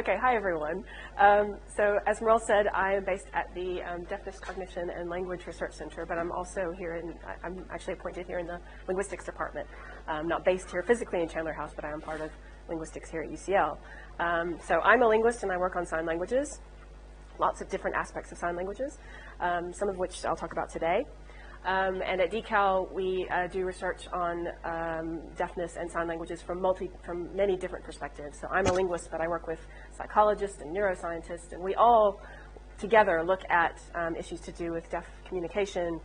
Okay, hi everyone. So as Merle said, I am based at the Deafness, Cognition, and Language Research Center, but I'm also here I'm actually appointed here in the Linguistics Department. I'm not based here physically in Chandler House, but I am part of linguistics here at UCL. So I'm a linguist and I work on sign languages, lots of different aspects of sign languages, some of which I'll talk about today. And at DeCal, we do research on deafness and sign languages from many different perspectives. So I'm a linguist, but I work with psychologists and neuroscientists, and we all together look at issues to do with deaf communication,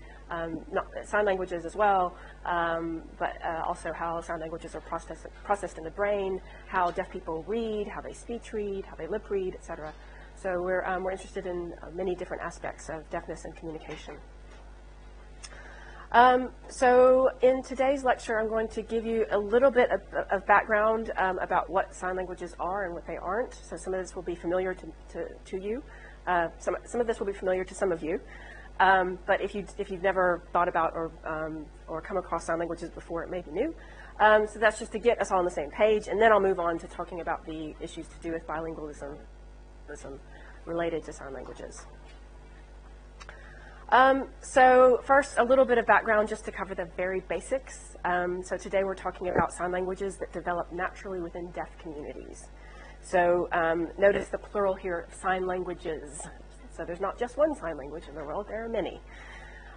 sign languages as well, but also how sign languages are processed in the brain, how deaf people read, how they speech read, how they lip read, etc. So we're interested in many different aspects of deafness and communication. So in today's lecture, I'm going to give you a little bit of background about what sign languages are and what they aren't. So some of this will be familiar to you. Some of this will be familiar to some of you. But if you've never thought about or come across sign languages before, it may be new. So that's just to get us all on the same page, and then I'll move on to talking about the issues to do with bilingualism related to sign languages. So first, a little bit of background just to cover the very basics. So today we're talking about sign languages that develop naturally within deaf communities. So notice the plural here, sign languages. So there's not just one sign language in the world, there are many.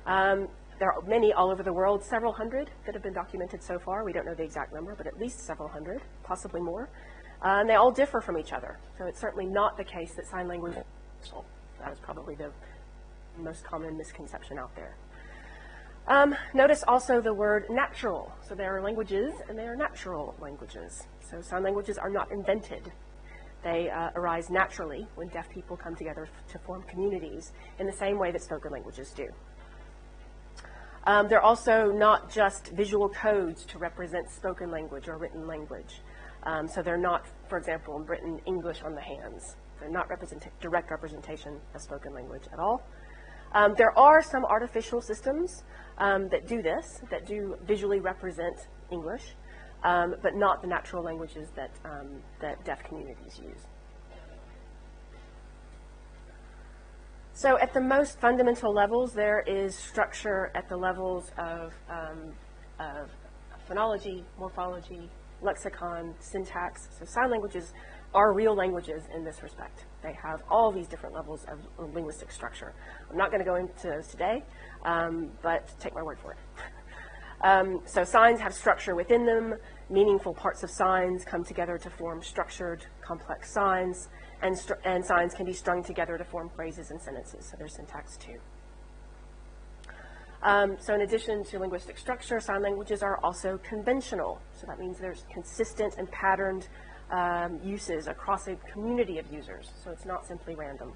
There are many all over the world, several hundred that have been documented so far. We don't know the exact number, but at least several hundred, possibly more. And they all differ from each other. So it's certainly not the case that sign language is universal. That is probably the most common misconception out there. Notice also the word natural. So there are languages and they are natural languages. So sign languages are not invented. They arise naturally when deaf people come together to form communities in the same way that spoken languages do. They're also not just visual codes to represent spoken language or written language. So they're not, for example, written English on the hands. They're not direct representation of spoken language at all. There are some artificial systems that do this, that do visually represent English, but not the natural languages that deaf communities use. So at the most fundamental levels, there is structure at the levels of phonology, morphology, lexicon, syntax. So sign languages are real languages in this respect. They have all these different levels of linguistic structure. I'm not going to go into those today, but take my word for it. So signs have structure within them. Meaningful parts of signs come together to form structured, complex signs, and signs can be strung together to form phrases and sentences. So there's syntax too. So in addition to linguistic structure, sign languages are also conventional. So that means there's consistent and patterned uses across a community of users. So it's not simply random.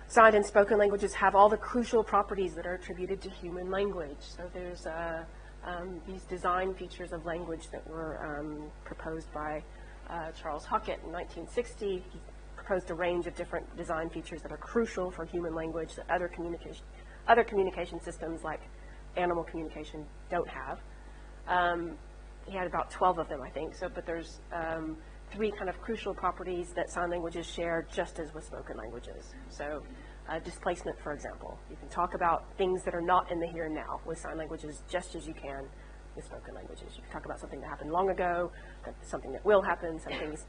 Signed and spoken languages have all the crucial properties that are attributed to human language. So there's these design features of language that were proposed by Charles Hockett in 1960. He proposed a range of different design features that are crucial for human language that other communication systems like animal communication don't have. He had about 12 of them, I think. So, but there's 3 kind of crucial properties that sign languages share just as with spoken languages. So displacement, for example. You can talk about things that are not in the here and now with sign languages just as you can with spoken languages. You can talk about something that happened long ago, something that will happen, something's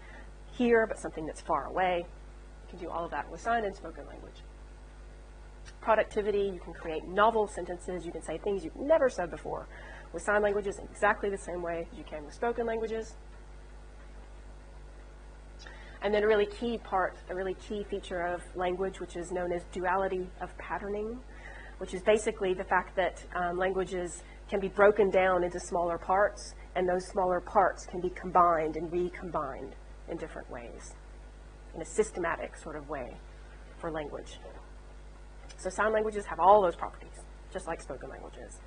here, but something that's far away. You can do all of that with sign and spoken language. Productivity, you can create novel sentences. You can say things you've never said before with sign languages in exactly the same way as you can with spoken languages. And then a really key feature of language, which is known as duality of patterning, which is basically the fact that languages can be broken down into smaller parts, and those smaller parts can be combined and recombined in different ways, in a systematic sort of way for language. So sign languages have all those properties, just like spoken languages.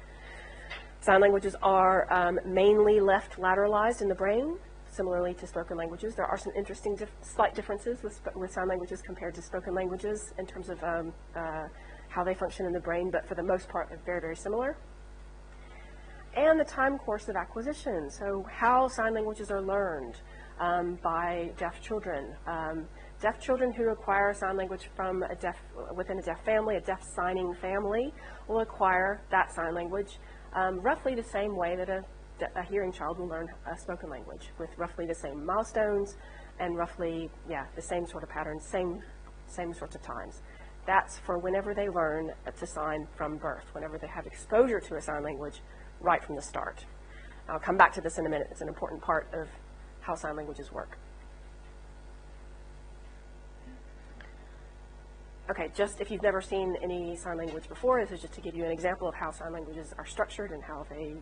Sign languages are mainly left lateralized in the brain, similarly to spoken languages. There are some interesting slight differences with sign languages compared to spoken languages in terms of how they function in the brain, but for the most part, they're very, very similar. And the time course of acquisition, so how sign languages are learned. by deaf children. Deaf children who acquire sign language from within a deaf family, a deaf signing family, will acquire that sign language roughly the same way that a hearing child will learn a spoken language, with roughly the same milestones and roughly, the same sort of patterns, same sorts of times. That's for whenever they learn to sign from birth, whenever they have exposure to a sign language right from the start. I'll come back to this in a minute. It's an important part of how sign languages work. Okay, just if you've never seen any sign language before, this is just to give you an example of how sign languages are structured and how they,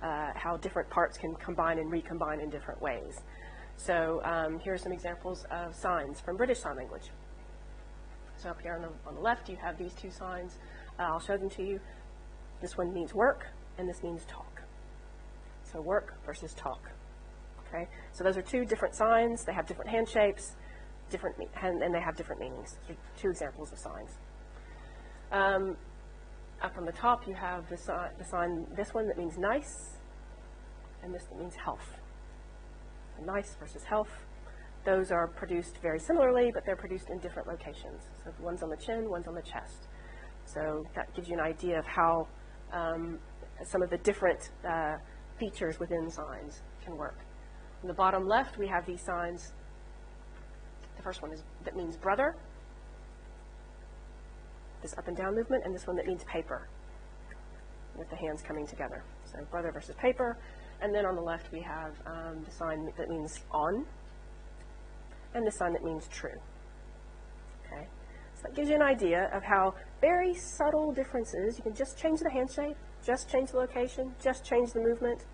how different parts can combine and recombine in different ways. So here are some examples of signs from British Sign Language. So up here on the left, you have these two signs. I'll show them to you. This one means work, and this means talk. So work versus talk. Okay, so those are two different signs. They have different hand shapes, and they have different meanings. So two examples of signs. Up on the top, you have the sign, this one that means nice, and this that means health. So nice versus health. Those are produced very similarly, but they're produced in different locations. So one's on the chin, one's on the chest. So that gives you an idea of how some of the different features within signs can work. On the bottom left, we have these signs. The first one is that means brother, this up and down movement, and this one that means paper, with the hands coming together. So brother versus paper. And then on the left, we have the sign that means on, and the sign that means true. Okay, so that gives you an idea of how very subtle differences, you can just change the hand shape, just change the location, just change the movement,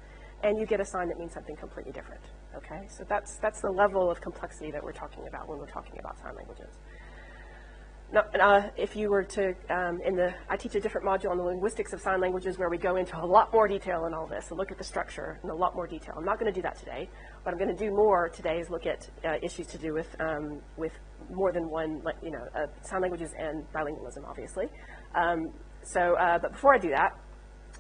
and you get a sign that means something completely different. Okay, so that's the level of complexity that we're talking about when we're talking about sign languages. Now, if you were to, I teach a different module on the linguistics of sign languages where we go into a lot more detail in all this and look at the structure in a lot more detail. I'm not going to do that today. What I'm going to do more today is look at issues to do with more than one, sign languages and bilingualism, obviously. But before I do that,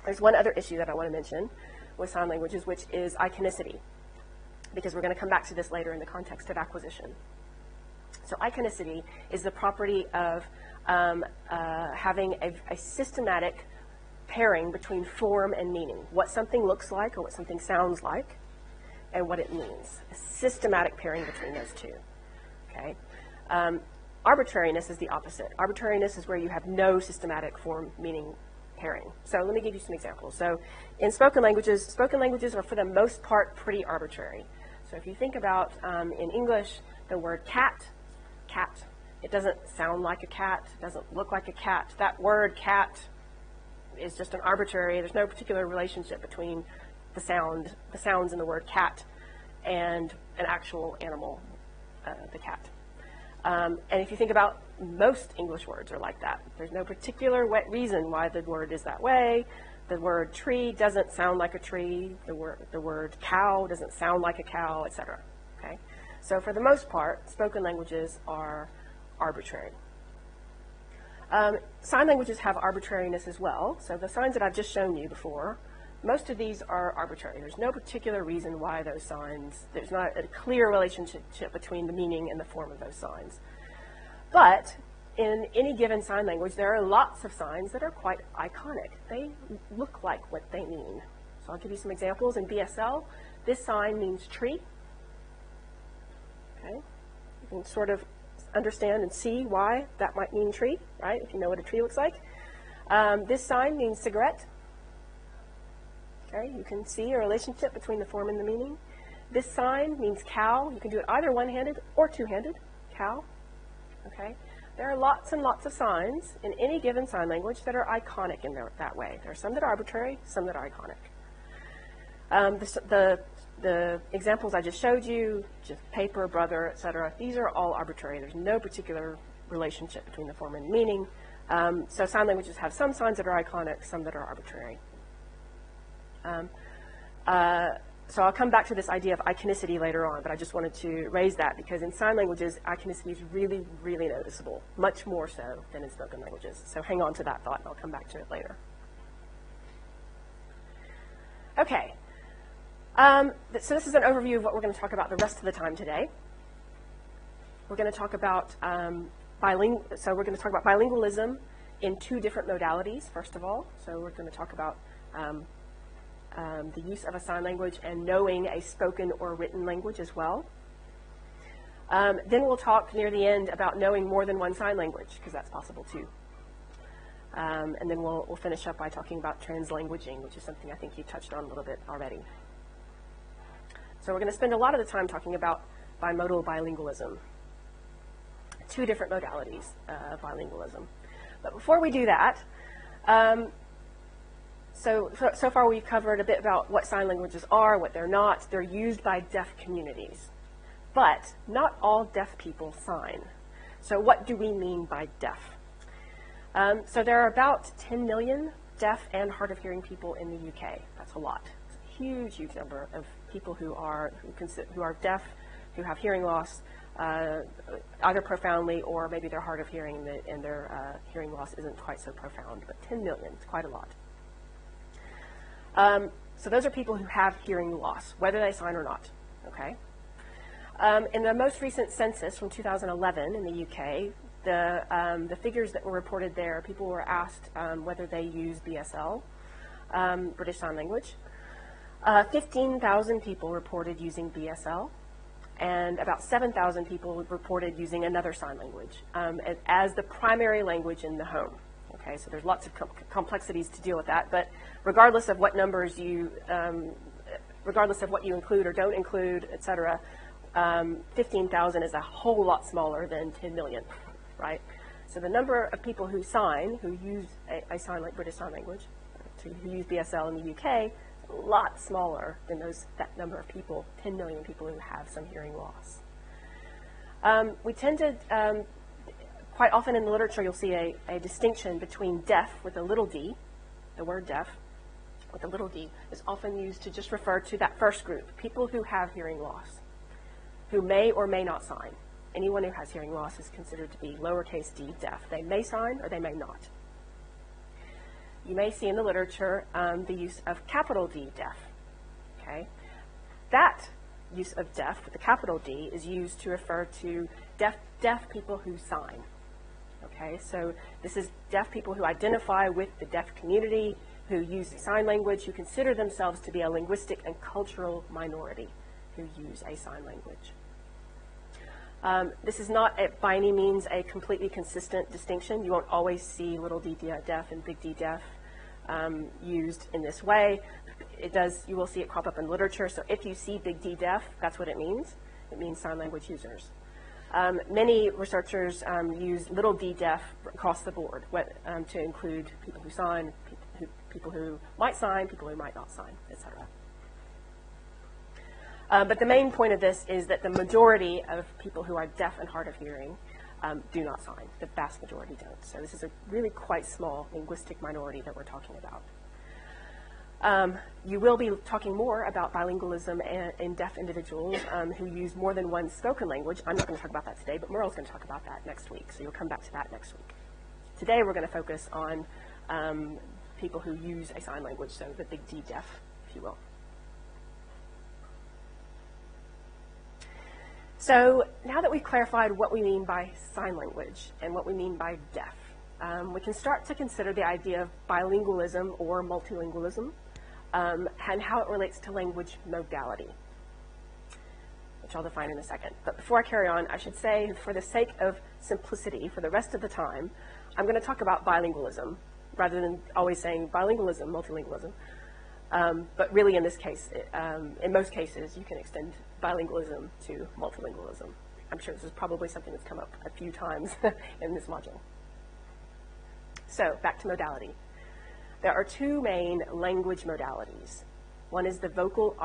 there's one other issue that I want to mention with sign languages, which is iconicity, because we're going to come back to this later in the context of acquisition. So iconicity is the property of having a systematic pairing between form and meaning, what something looks like or what something sounds like, and what it means. A systematic pairing between those two. Okay. Arbitrariness is the opposite. Arbitrariness is where you have no systematic form-meaning pairing. So let me give you some examples. So in spoken languages are for the most part pretty arbitrary. So if you think about in English, the word cat, it doesn't sound like a cat, it doesn't look like a cat. That word cat is just an arbitrary, there's no particular relationship between the sounds in the word cat and an actual animal, the cat. And if you think about most English words are like that. There's no particular reason why the word is that way. The word tree doesn't sound like a tree. The word cow doesn't sound like a cow, etc. Okay? So for the most part, spoken languages are arbitrary. Sign languages have arbitrariness as well. So the signs that I've just shown you before, most of these are arbitrary. There's no particular reason why those signs, there's not a clear relationship between the meaning and the form of those signs. But in any given sign language, there are lots of signs that are quite iconic. They look like what they mean. So I'll give you some examples. In BSL, this sign means tree. Okay, you can sort of understand and see why that might mean tree, right, if you know what a tree looks like. This sign means cigarette. Okay, you can see a relationship between the form and the meaning. This sign means cow. You can do it either one-handed or two-handed, cow. Okay, there are lots and lots of signs in any given sign language that are iconic in that way. There are some that are arbitrary, some that are iconic. The examples I just showed you, just paper, brother, etc., these are all arbitrary. There's no particular relationship between the form and meaning. So sign languages have some signs that are iconic, some that are arbitrary. So I'll come back to this idea of iconicity later on, but I just wanted to raise that because in sign languages, iconicity is really, really noticeable, much more so than in spoken languages. So hang on to that thought, and I'll come back to it later. Okay. So this is an overview of what we're going to talk about the rest of the time today. We're going to talk about bilingualism in two different modalities, first of all. So we're going to talk about the use of a sign language and knowing a spoken or written language as well. Then we'll talk near the end about knowing more than one sign language, because that's possible too. And then we'll finish up by talking about translanguaging, which is something I think you touched on a little bit already. So we're going to spend a lot of the time talking about bimodal bilingualism, two different modalities of bilingualism. But before we do that, so far we've covered a bit about what sign languages are, what they're not. They're used by deaf communities. But not all deaf people sign. So what do we mean by deaf? So there are about 10 million deaf and hard of hearing people in the UK. That's a lot. It's a huge, huge number of people who are deaf, who have hearing loss, either profoundly or maybe they're hard of hearing and their hearing loss isn't quite so profound. But 10 million, it's quite a lot. So those are people who have hearing loss, whether they sign or not. Okay. In the most recent census from 2011 in the UK, the figures that were reported there, people were asked whether they use BSL, British Sign Language. 15,000 people reported using BSL, and about 7,000 people reported using another sign language as the primary language in the home. Okay, so there's lots of complexities to deal with that, but regardless of what numbers regardless of what you include or don't include, et cetera, 15,000 is a whole lot smaller than 10 million, right? So the number of people who sign, who use a British Sign Language, who use BSL in the UK, is a lot smaller than that number of people, 10 million people who have some hearing loss. We tend to, quite often in the literature, you'll see a distinction between deaf with a little d. The word deaf with a little d is often used to just refer to that first group, people who have hearing loss, who may or may not sign. Anyone who has hearing loss is considered to be lowercase d deaf. They may sign or they may not. You may see in the literature the use of capital D deaf. Okay, that use of deaf with the capital D is used to refer to deaf people who sign. Okay, so this is deaf people who identify with the deaf community, who use sign language, who consider themselves to be a linguistic and cultural minority who use a sign language. This is not by any means a completely consistent distinction. You won't always see little d deaf and big D deaf used in this way. You will see it crop up in literature. So if you see big D deaf, that's what it means. It means sign language users. Many researchers use little d deaf across the board to include people who sign, people who might sign, people who might not sign, etc. But the main point of this is that the majority of people who are deaf and hard of hearing do not sign. The vast majority don't. So this is a really quite small linguistic minority that we're talking about. You will be talking more about bilingualism in deaf individuals who use more than one spoken language. I'm not going to talk about that today, but Merle's going to talk about that next week. So you'll come back to that next week. Today we're going to focus on people who use a sign language, so the big D deaf, if you will. So now that we've clarified what we mean by sign language and what we mean by deaf, we can start to consider the idea of bilingualism or multilingualism and how it relates to language modality, which I'll define in a second. But before I carry on, I should say, for the sake of simplicity, for the rest of the time, I'm going to talk about bilingualism rather than always saying bilingualism, multilingualism. But really, in this case, in most cases, you can extend bilingualism to multilingualism. I'm sure this is probably something that's come up a few times in this module. So, back to modality. There are two main language modalities. One is the vocal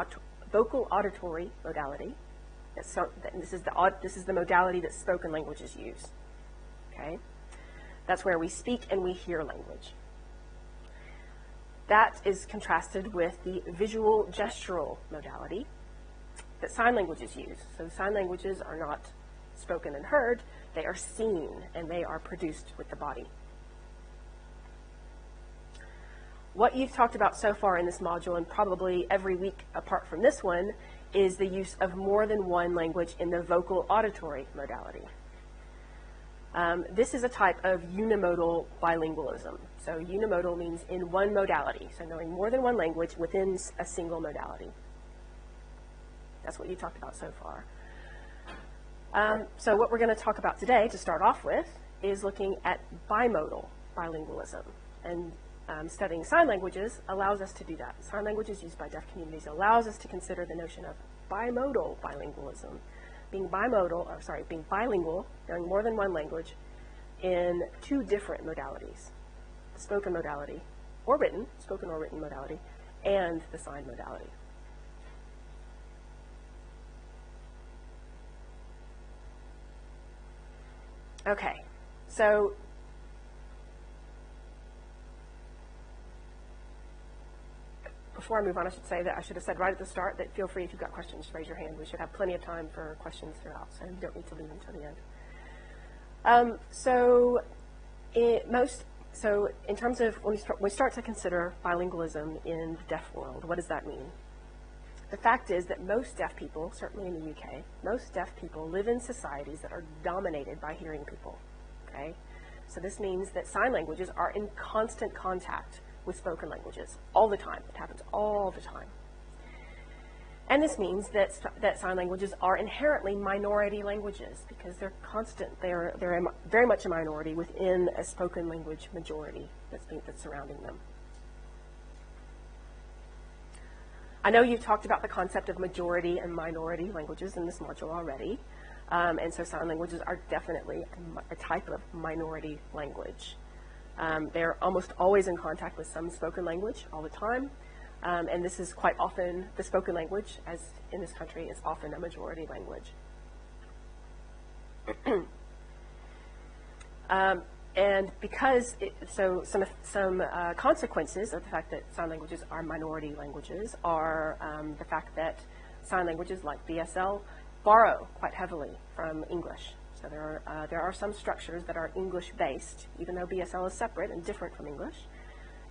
auditory modality. This is the modality that spoken languages use. Okay, that's where we speak and we hear language. That is contrasted with the visual gestural modality that sign languages use. So sign languages are not spoken and heard, they are seen and they are produced with the body. What you've talked about so far in this module, and probably every week apart from this one, is the use of more than one language in the vocal auditory modality. This is a type of unimodal bilingualism. So unimodal means in one modality, so knowing more than one language within a single modality. That's what you talked about so far. So what we're going to talk about today, to start off with, is looking at bimodal bilingualism. And studying sign languages allows us to do that. Sign languages used by deaf communities allows us to consider the notion of bimodal bilingualism. Being bilingual, knowing more than one language in two different modalities, the spoken modality, or written, spoken or written modality, and the sign modality. Okay, so before I move on, I should say that I should have said right at the start that feel free, if you've got questions, raise your hand. We should have plenty of time for questions throughout, so you don't need to leave until the end. So in terms of when we start to consider bilingualism in the deaf world, what does that mean? The fact is that most deaf people, certainly in the UK, most deaf people live in societies that are dominated by hearing people, okay? So this means that sign languages are in constant contact with spoken languages all the time. It happens all the time. And this means that sign languages are inherently minority languages because they're very much a minority within a spoken language majority that's surrounding them. I know you've talked about the concept of majority and minority languages in this module already, and so sign languages are definitely a type of minority language. They're almost always in contact with some spoken language all the time, and this is quite often, the spoken language, as in this country, is often a majority language. And because, some consequences of the fact that sign languages are minority languages are the fact that sign languages like BSL borrow quite heavily from English. So there are some structures that are English-based, even though BSL is separate and different from English.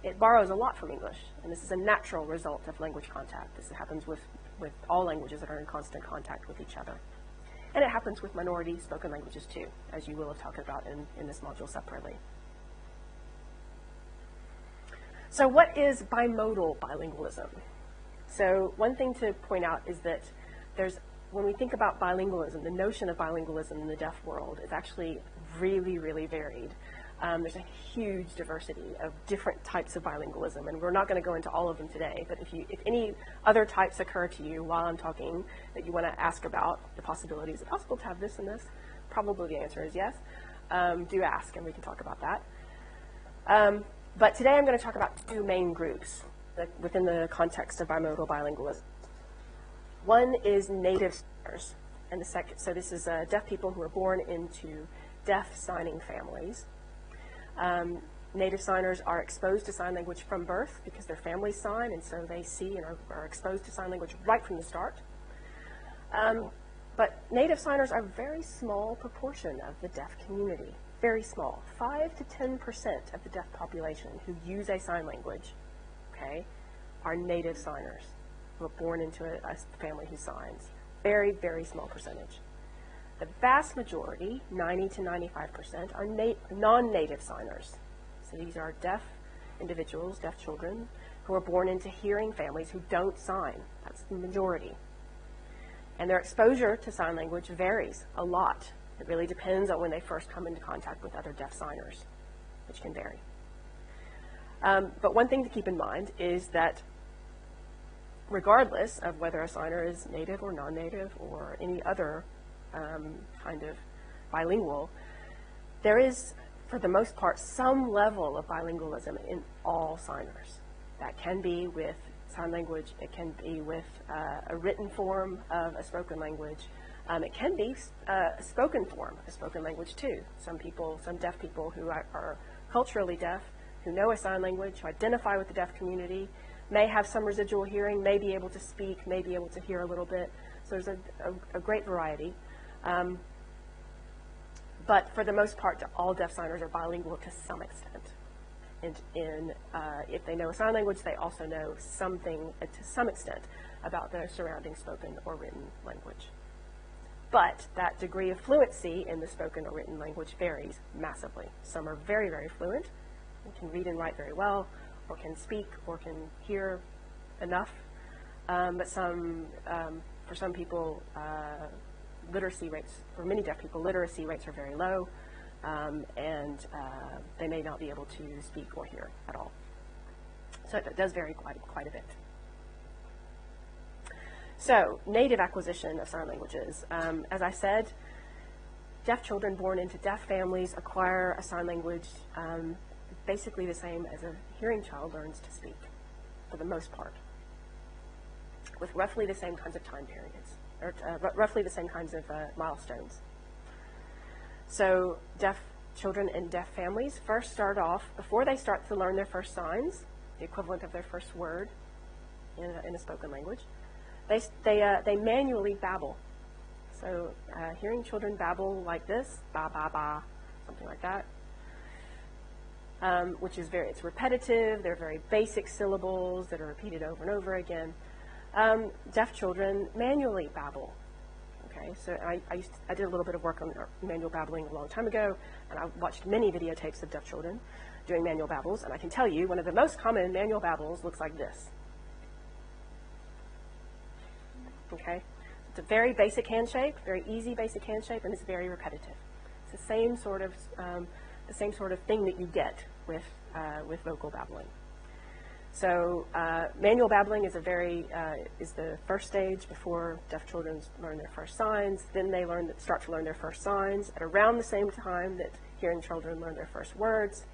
It borrows a lot from English, and this is a natural result of language contact. This happens with all languages that are in constant contact with each other. And it happens with minority spoken languages too, as you will have talked about in this module separately. So what is bimodal bilingualism? So one thing to point out is that when we think about bilingualism, the notion of bilingualism in the deaf world is actually really, really varied. There's a huge diversity of different types of bilingualism, and we're not going to go into all of them today, but if any other types occur to you while I'm talking that you want to ask about the possibilities, is it possible to have this and this? Probably the answer is yes. Do ask, and we can talk about that. But today I'm going to talk about two main groups within the context of bimodal bilingualism. One is native signers, and so this is deaf people who are born into deaf signing families. Native signers are exposed to sign language from birth because their families sign, and so they see and are exposed to sign language right from the start. But native signers are a very small proportion of the deaf community, very small. 5 to 10% of the deaf population who use a sign language, okay, are native signers who are born into a family who signs. Very, very small percentage. The vast majority, 90 to 95%, are non-native signers. So these are deaf individuals, deaf children, who are born into hearing families who don't sign. That's the majority. And their exposure to sign language varies a lot. It really depends on when they first come into contact with other deaf signers, which can vary. But one thing to keep in mind is that regardless of whether a signer is native or non-native or any other kind of bilingual, there is, for the most part, some level of bilingualism in all signers. That can be with sign language, it can be with a written form of a spoken language, it can be a spoken form, a spoken language too. Some deaf people who are culturally deaf, who know a sign language, who identify with the deaf community, may have some residual hearing, may be able to speak, may be able to hear a little bit. So there's a great variety. But for the most part, all deaf signers are bilingual to some extent. if they know a sign language, they also know something to some extent about their surrounding spoken or written language. But that degree of fluency in the spoken or written language varies massively. Some are very, very fluent, and can read and write very well, or can speak, or can hear enough. But for some people, literacy rates, for many deaf people, literacy rates are very low, and they may not be able to speak or hear at all. So it does vary quite a bit. So, native acquisition of sign languages. As I said, deaf children born into deaf families acquire a sign language basically the same as a hearing child learns to speak, for the most part, with roughly the same kinds of time periods, or roughly the same kinds of milestones. So, deaf children in deaf families first start off, before they start to learn their first signs, the equivalent of their first word in a spoken language, they manually babble. So hearing children babble like this, ba, ba, ba, something like that, which is it's repetitive. They're very basic syllables that are repeated over and over again. Deaf children manually babble. Okay, so I did a little bit of work on manual babbling a long time ago, and I watched many videotapes of deaf children doing manual babbles, and I can tell you one of the most common manual babbles looks like this. Okay, it's a very basic hand shape, very easy basic hand shape, and it's very repetitive. It's the same sort of thing that you get with vocal babbling. So manual babbling is the first stage before deaf children learn their first signs. Then they start to learn their first signs at around the same time that hearing children learn their first words.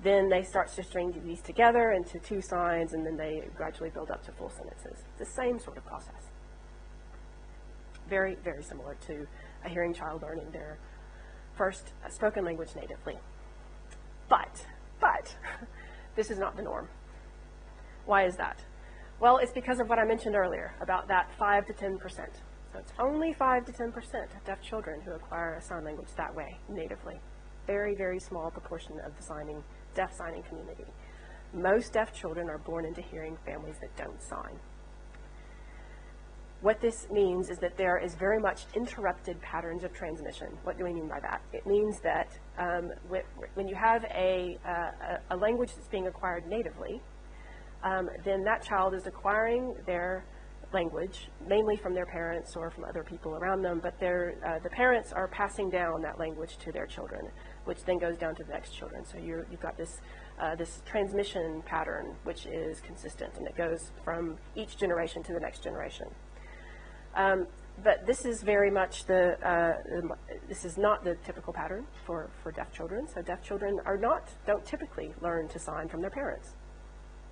Then they start to string these together into two signs, and then they gradually build up to full sentences. It's the same sort of process. Very, very similar to a hearing child learning their first spoken language natively. But, this is not the norm. Why is that? Well, it's because of what I mentioned earlier about that 5 to 10%. So it's only 5 to 10% of deaf children who acquire a sign language that way, natively. Very, very small proportion of the deaf signing community. Most deaf children are born into hearing families that don't sign. What this means is that there is very much interrupted patterns of transmission. What do we mean by that? It means that when you have a language that's being acquired natively, then that child is acquiring their language, mainly from their parents or from other people around them, but the parents are passing down that language to their children, which then goes down to the next children. So you've got this transmission pattern, which is consistent, and it goes from each generation to the next generation. But this is very much this is not the typical pattern for deaf children. So deaf children don't typically learn to sign from their parents,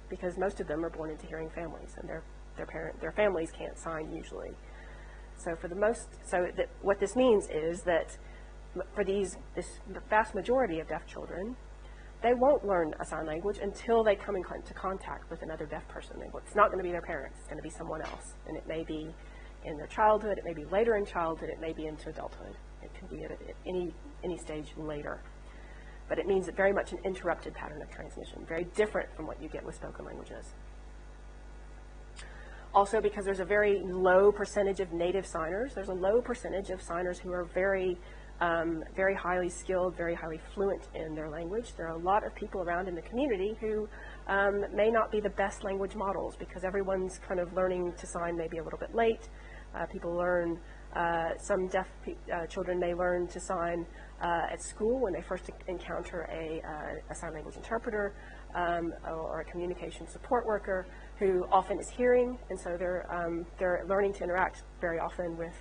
because most of them are born into hearing families, and their families can't sign usually. So what this means is that for this vast majority of deaf children, they won't learn a sign language until they come into contact with another deaf person. It's not going to be their parents. It's going to be someone else, and it may be in their childhood, it may be later in childhood, it may be into adulthood. It can be at any stage later. But it means very much an interrupted pattern of transmission, very different from what you get with spoken languages. Also, because there's a very low percentage of native signers, there's a low percentage of signers who are very highly skilled, very highly fluent in their language. There are a lot of people around in the community who may not be the best language models, because everyone's kind of learning to sign maybe a little bit late. People learn, some deaf children may learn to sign at school when they first encounter a sign language interpreter or a communication support worker who often is hearing, and so they're learning to interact very often with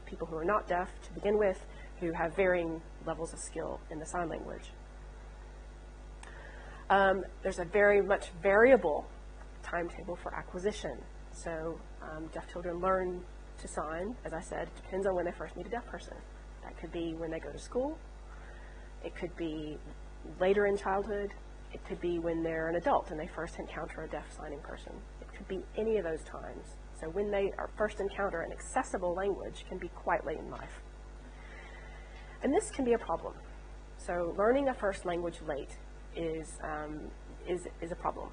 people who are not deaf to begin with, who have varying levels of skill in the sign language. There's a very much variable timetable for acquisition. So deaf children learn to sign, as I said, it depends on when they first meet a deaf person. That could be when they go to school. It could be later in childhood. It could be when they're an adult and they first encounter a deaf signing person. It could be any of those times. So when they first encounter an accessible language can be quite late in life. And this can be a problem. So learning a first language late is a problem.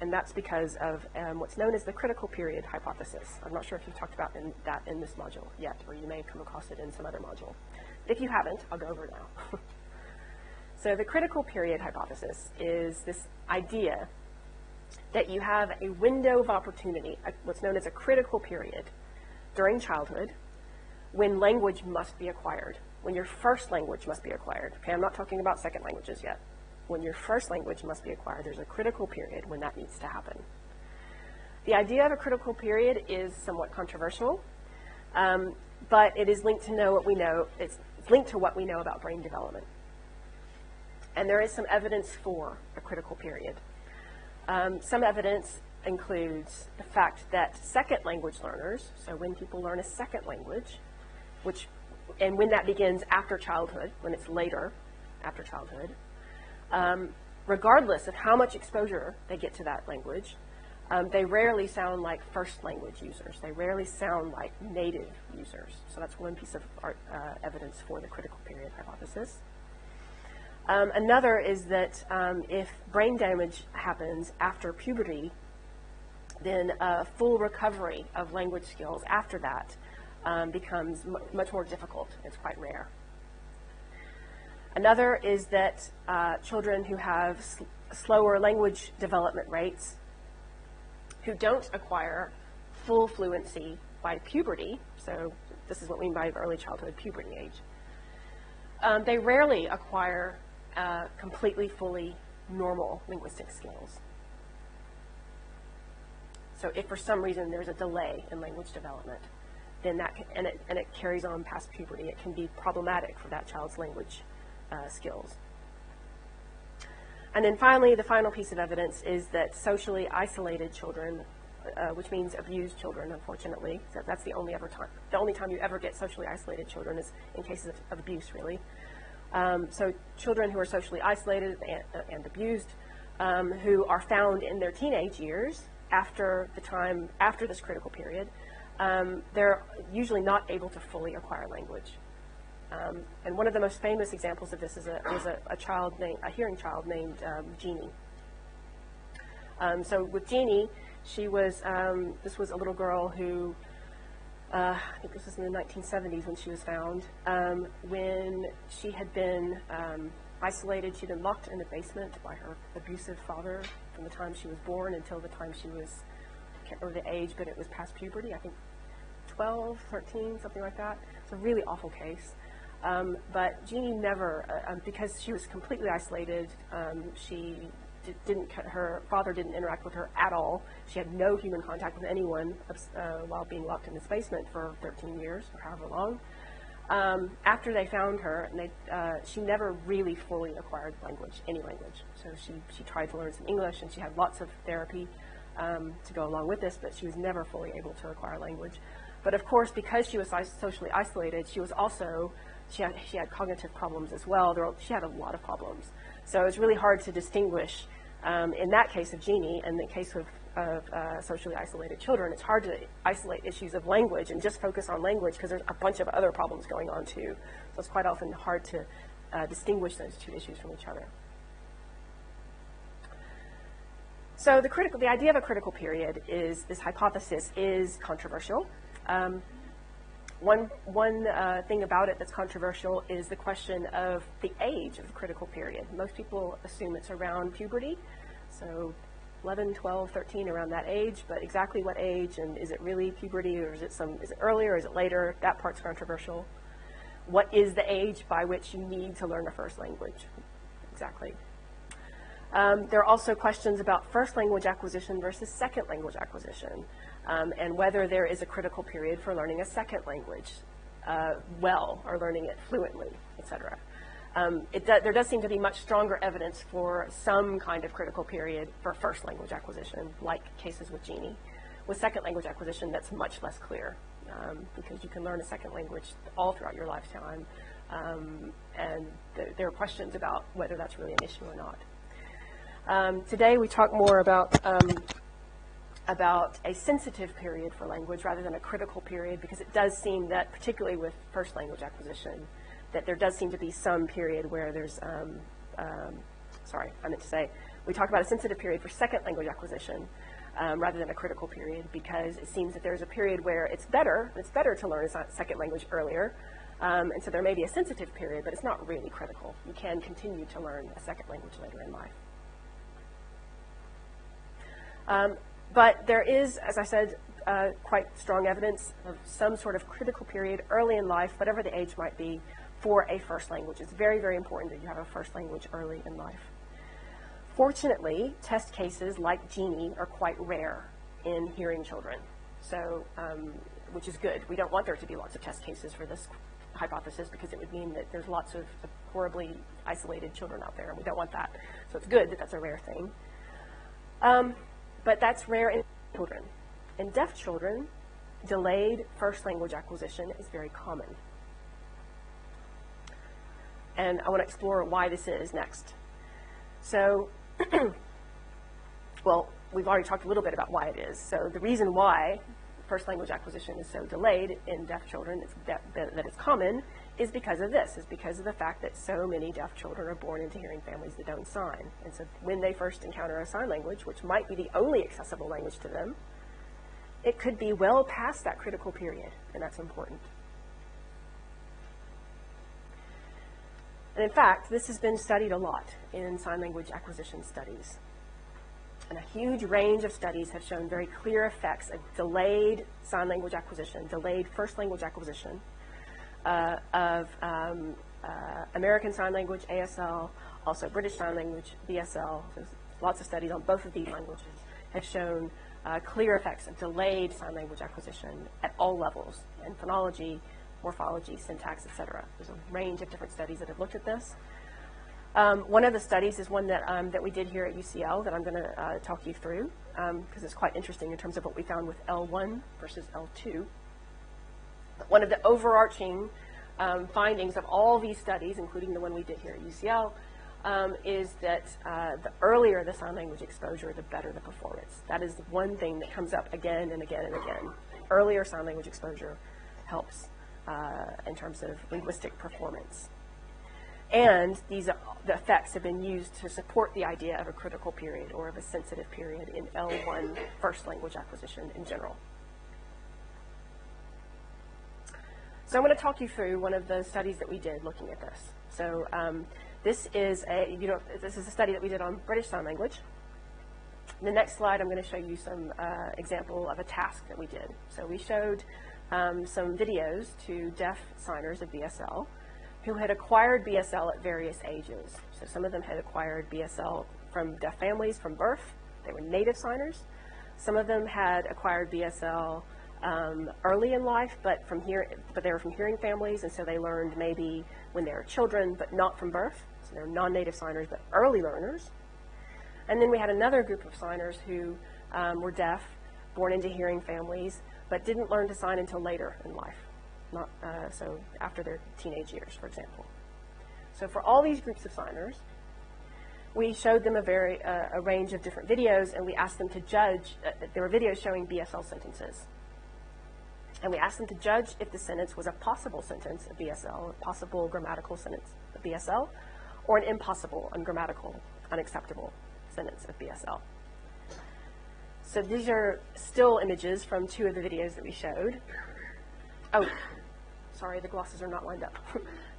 And that's because of what's known as the critical period hypothesis. I'm not sure if you've talked about that in this module yet, or you may have come across it in some other module. If you haven't, I'll go over it now. So the critical period hypothesis is this idea that you have a window of opportunity, what's known as a critical period during childhood, when language must be acquired, when your first language must be acquired. Okay, I'm not talking about second languages yet. When your first language must be acquired, there's a critical period when that needs to happen. The idea of a critical period is somewhat controversial, but it is linked to know what we know. It's linked to what we know about brain development. And there is some evidence for a critical period. Some evidence includes the fact that second language learners, so when people learn a second language, and when that begins after childhood, when it's later after childhood, regardless of how much exposure they get to that language, they rarely sound like first language users. They rarely sound like native users. So that's one piece of evidence for the critical period hypothesis. Another is that if brain damage happens after puberty, then full recovery of language skills after that becomes much more difficult. It's quite rare. Another is that children who have slower language development rates, who don't acquire full fluency by puberty, so this is what we mean by early childhood, puberty age, they rarely acquire completely, fully normal linguistic skills. So if for some reason there's a delay in language development, then that can, and it carries on past puberty, it can be problematic for that child's language skills. And then finally, the final piece of evidence is that socially isolated children, which means abused children, unfortunately, so that's the only time you ever get socially isolated children is in cases of abuse, really. So children who are socially isolated and abused, who are found in their teenage years after this critical period, they're usually not able to fully acquire language. And one of the most famous examples of this is a hearing child named Jeannie. So with Jeannie, this was a little girl who, I think this was in the 1970s when she was found, when she had been isolated. She'd been locked in the basement by her abusive father from the time she was born until the time she was, I can't remember the age, but it was past puberty, I think 12, 13, something like that. It's a really awful case. But Jeannie never, because she was completely isolated, her father didn't interact with her at all. She had no human contact with anyone while being locked in this basement for 13 years, or however long. After they found her, she never really fully acquired language, any language. So she tried to learn some English, and she had lots of therapy to go along with this, but she was never fully able to acquire language. But of course, because she was socially isolated, she had cognitive problems as well. She had a lot of problems. So it's really hard to distinguish, in that case of Jeannie, and the case of socially isolated children, it's hard to isolate issues of language and just focus on language because there's a bunch of other problems going on too. So it's quite often hard to distinguish those two issues from each other. So the idea of a critical period is, this hypothesis is controversial. One thing about it that's controversial is the question of the age of the critical period. Most people assume it's around puberty, so 11, 12, 13, around that age, but exactly what age, and is it really puberty, or is it earlier, or is it later? That part's controversial. What is the age by which you need to learn a first language? Exactly. There are also questions about first language acquisition versus second language acquisition, and whether there is a critical period for learning a second language well, or learning it fluently, etc. There does seem to be much stronger evidence for some kind of critical period for first language acquisition, like cases with Jeannie. With second language acquisition, that's much less clear, because you can learn a second language all throughout your lifetime, and there are questions about whether that's really an issue or not. Today we talk more about a sensitive period for language rather than a critical period, because it does seem that, particularly with first language acquisition, that there does seem to be some period where there's, sorry, I meant to say, we talk about a sensitive period for second language acquisition rather than a critical period, because it seems that there's a period where it's better to learn a second language earlier, and so there may be a sensitive period, but it's not really critical. You can continue to learn a second language later in life. But there is, as I said, quite strong evidence of some sort of critical period early in life, whatever the age might be, for a first language. It's very, very important that you have a first language early in life. Fortunately, test cases like Jeannie are quite rare in hearing children, so which is good. We don't want there to be lots of test cases for this hypothesis, because it would mean that there's lots of horribly isolated children out there, and we don't want that. So it's good that that's a rare thing. But that's rare in children. In deaf children, delayed first language acquisition is very common. And I want to explore why this is next. So, well, we've already talked a little bit about why it is. So the reason why first language acquisition is so delayed in deaf children, that it's common, is because of this, is because of the fact that so many deaf children are born into hearing families that don't sign. And so when they first encounter a sign language, which might be the only accessible language to them, it could be well past that critical period, and that's important. And in fact, this has been studied a lot in sign language acquisition studies. And a huge range of studies have shown very clear effects of delayed sign language acquisition, delayed first language acquisition of American Sign Language, ASL, also British Sign Language, BSL. There's lots of studies on both of these languages have shown clear effects of delayed sign language acquisition at all levels, in phonology, morphology, syntax, etc. There's a range of different studies that have looked at this. One of the studies is one that, that we did here at UCL that I'm going to talk you through, because it's quite interesting in terms of what we found with L1 versus L2. One of the overarching findings of all these studies, including the one we did here at UCL, is that the earlier the sign language exposure, the better the performance. That is one thing that comes up again and again and again. Earlier sign language exposure helps in terms of linguistic performance. And the effects have been used to support the idea of a critical period or of a sensitive period in L1 first language acquisition in general. So I'm going to talk you through one of the studies that we did looking at this. So this is a study that we did on British Sign Language. In the next slide, I'm going to show you some example of a task that we did. So we showed some videos to deaf signers of BSL who had acquired BSL at various ages. So some of them had acquired BSL from deaf families from birth. They were native signers. Some of them had acquired BSL early in life, but they were from hearing families, and so they learned maybe when they were children, but not from birth. So they're non-native signers, but early learners. And then we had another group of signers who were deaf, born into hearing families, but didn't learn to sign until later in life, so after their teenage years, for example. So for all these groups of signers, we showed them a range of different videos, and we asked them to judge. There were videos showing BSL sentences. And we asked them to judge if the sentence was a possible sentence of BSL, a possible grammatical sentence of BSL, or an impossible, ungrammatical, unacceptable sentence of BSL. So these are still images from two of the videos that we showed. Oh, sorry, the glosses are not lined up.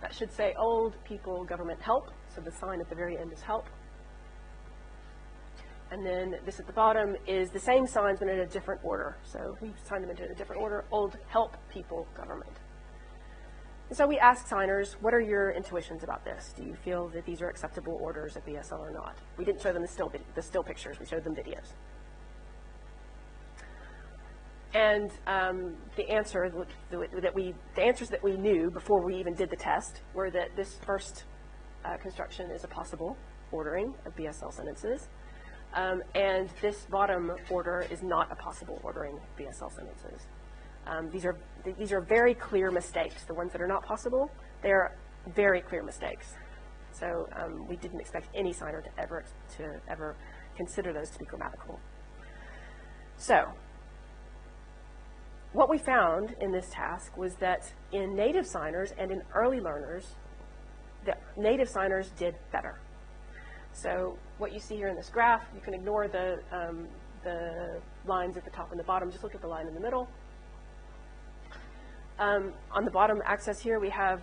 That should say old people government help. So the sign at the very end is help. And then this at the bottom is the same signs, but in a different order. So we signed them into a different order, old help people government. And so we asked signers, what are your intuitions about this? Do you feel that these are acceptable orders of BSL or not? We didn't show them the still pictures, we showed them videos. And the answers that we knew before we even did the test were that this first construction is a possible ordering of BSL sentences. And this bottom order is not a possible ordering of BSL sentences. These are very clear mistakes. The ones that are not possible, they are very clear mistakes. So we didn't expect any signer to ever consider those to be grammatical. So what we found in this task was that in native signers and in early learners, the native signers did better. So what you see here in this graph, you can ignore the lines at the top and the bottom. Just look at the line in the middle. On the bottom axis here, we have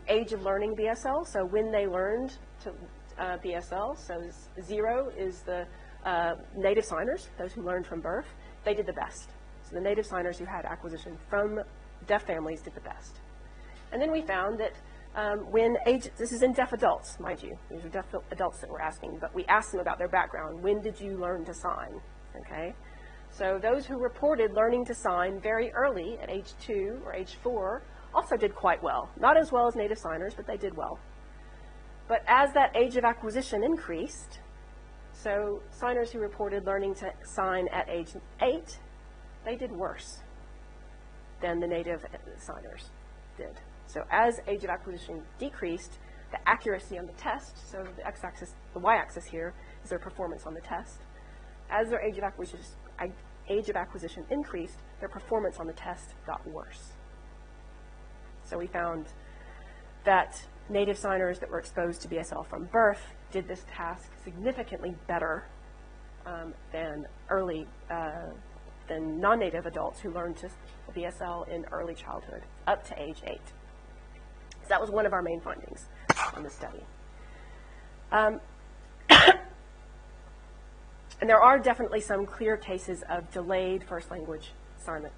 age of learning BSL, so when they learned to BSL. So 0 is the native signers, those who learned from birth. They did the best. So the native signers who had acquisition from deaf families did the best. And then we found that this is in deaf adults, mind you. These are deaf adults that we're asking, but we asked them about their background. When did you learn to sign? Okay. So those who reported learning to sign very early at age 2 or age 4 also did quite well. Not as well as native signers, but they did well. But as that age of acquisition increased, so signers who reported learning to sign at age 8, they did worse than the native signers did. So as age of acquisition decreased, the accuracy on the test, so the x-axis, the y-axis here is their performance on the test. As their age of acquisition increased, their performance on the test got worse. So we found that native signers that were exposed to BSL from birth did this task significantly better than non-native adults who learned to BSL in early childhood, up to age 8. So that was one of our main findings on the study. And there are definitely some clear cases of delayed first language sign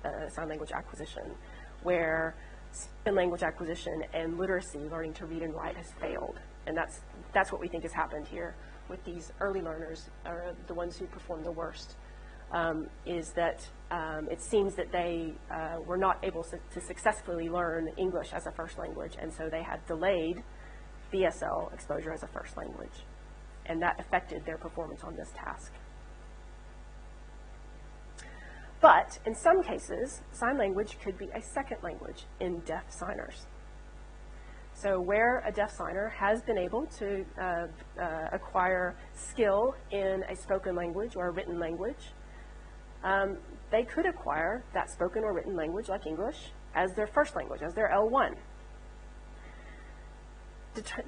language acquisition, where spoken language acquisition and literacy, learning to read and write, has failed. And that's what we think has happened here with these early learners, or the ones who perform the worst, is that it seems that they were not able to successfully learn English as a first language, and so they had delayed BSL exposure as a first language. And that affected their performance on this task. But in some cases, sign language could be a second language in deaf signers. So where a deaf signer has been able to acquire skill in a spoken language or a written language, they could acquire that spoken or written language, like English, as their first language, as their L1.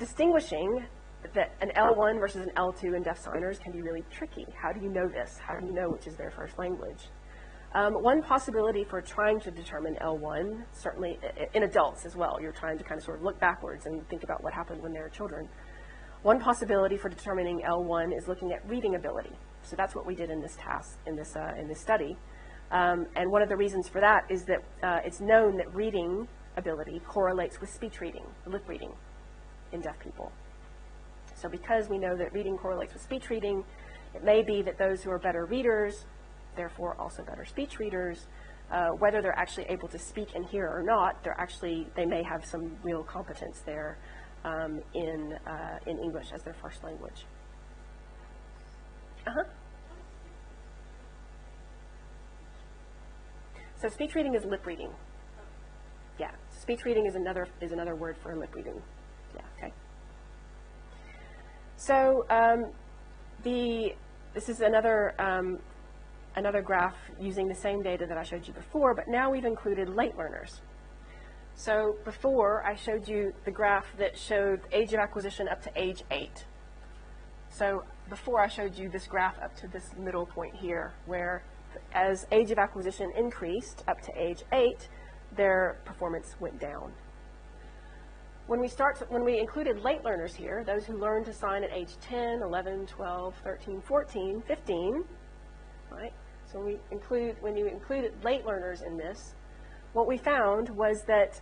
Distinguishing that an L1 versus an L2 in deaf signers can be really tricky. How do you know this? How do you know which is their first language? One possibility for trying to determine L1, certainly in adults as well, you're trying to kind of sort of look backwards and think about what happened when they were children. One possibility for determining L1 is looking at reading ability. So that's what we did in this task, in this study. And one of the reasons for that is that it's known that reading ability correlates with speech reading, lip reading, in deaf people. So because we know that reading correlates with speech reading, it may be that those who are better readers, therefore also better speech readers, whether they're actually able to speak and hear or not, they may have some real competence there in English as their first language. So speech reading is lip reading. Yeah, speech reading is another word for lip reading. Yeah, okay. So this is another graph using the same data that I showed you before, but now we've included late learners. So before, I showed you the graph that showed age of acquisition up to age 8. So before, I showed you this graph up to this middle point here, where as age of acquisition increased up to age 8, their performance went down. When we included late learners here, those who learned to sign at age 10, 11, 12, 13, 14, 15, right? So when you included late learners in this, what we found was that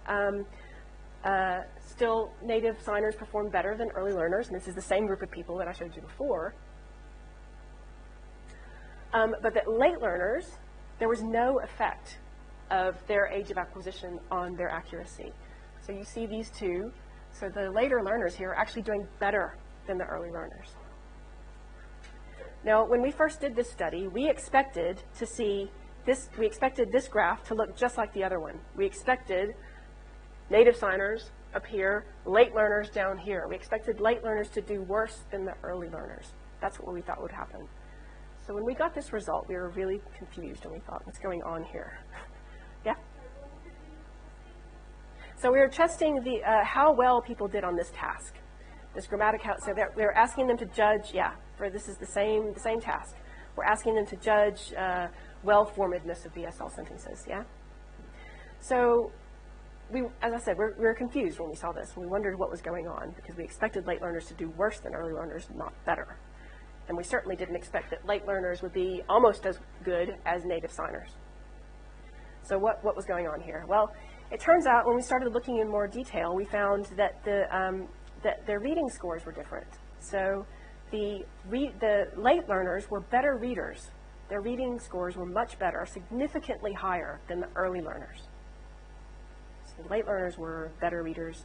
still native signers performed better than early learners, and this is the same group of people that I showed you before. But that late learners, there was no effect of their age of acquisition on their accuracy. So you see these two. So the later learners here are actually doing better than the early learners. Now, when we first did this study, we expected to see this. We expected this graph to look just like the other one. We expected native signers up here, late learners down here. We expected late learners to do worse than the early learners. That's what we thought would happen. So when we got this result, we were really confused, and we thought, what's going on here? Yeah? So we were testing the how well people did on this task, this grammatical. So we were asking them to judge. Yeah, this is the same task. We're asking them to judge well-formedness of BSL sentences. Yeah. So as I said, we were confused when we saw this. We wondered what was going on because we expected late learners to do worse than early learners, not better. And we certainly didn't expect that late learners would be almost as good as native signers. So what was going on here? Well, it turns out when we started looking in more detail, we found that that their reading scores were different. So the late learners were better readers. Their reading scores were much better, significantly higher than the early learners. So the late learners were better readers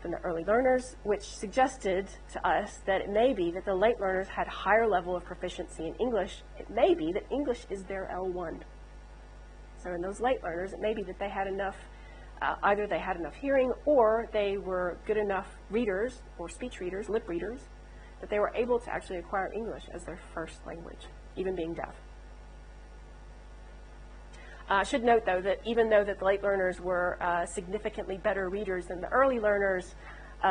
than the early learners, which suggested to us that it may be that the late learners had higher level of proficiency in English. It may be that English is their L1. So in those late learners, it may be that they had enough, either they had enough hearing or they were good enough readers or speech readers, lip readers, that they were able to actually acquire English as their first language, even being deaf. I should note, though, that even though that the late learners were significantly better readers than the early learners,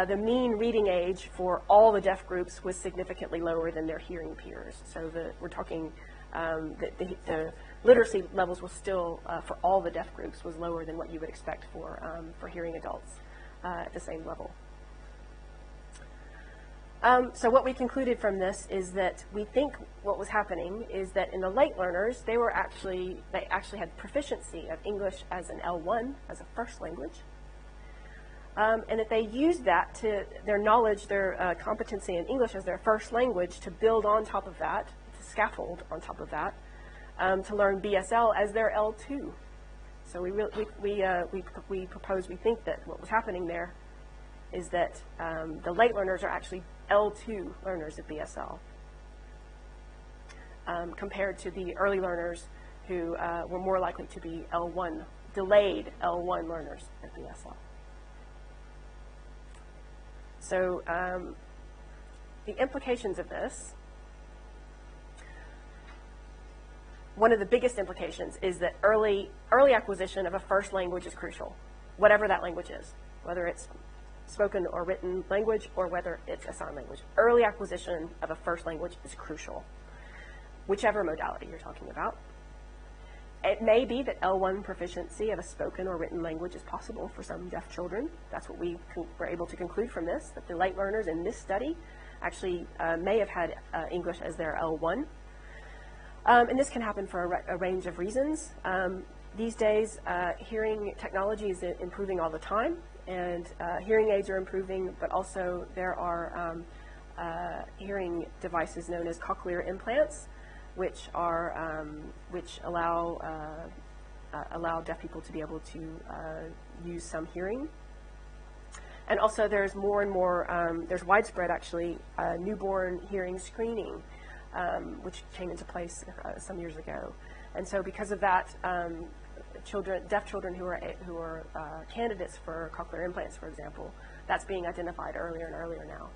the mean reading age for all the deaf groups was significantly lower than their hearing peers. So we're talking the literacy levels was still, for all the deaf groups, was lower than what you would expect for hearing adults at the same level. So what we concluded from this is that we think what was happening is that in the late learners, they actually had proficiency of English as an L1, as a first language, and that they used that to their knowledge, their competency in English as their first language to build on top of that, to scaffold on top of that, to learn BSL as their L2. So we think that what was happening there is that the late learners are actually L2 learners of BSL compared to the early learners who were more likely to be L1, delayed L1 learners of BSL. So the implications of this, one of the biggest implications is that early acquisition of a first language is crucial, whatever that language is, whether it's spoken or written language or whether it's a sign language. Early acquisition of a first language is crucial, whichever modality you're talking about. It may be that L1 proficiency of a spoken or written language is possible for some deaf children. That's what we were able to conclude from this, that the late learners in this study actually may have had English as their L1. And this can happen for a range of reasons. These days, hearing technology is improving all the time, and hearing aids are improving, but also there are hearing devices known as cochlear implants, which allow deaf people to be able to use some hearing. And also, there's more and more, there's widespread actually newborn hearing screening, which came into place some years ago. And so, because of that, deaf children who are candidates for cochlear implants, for example, that's being identified earlier and earlier now.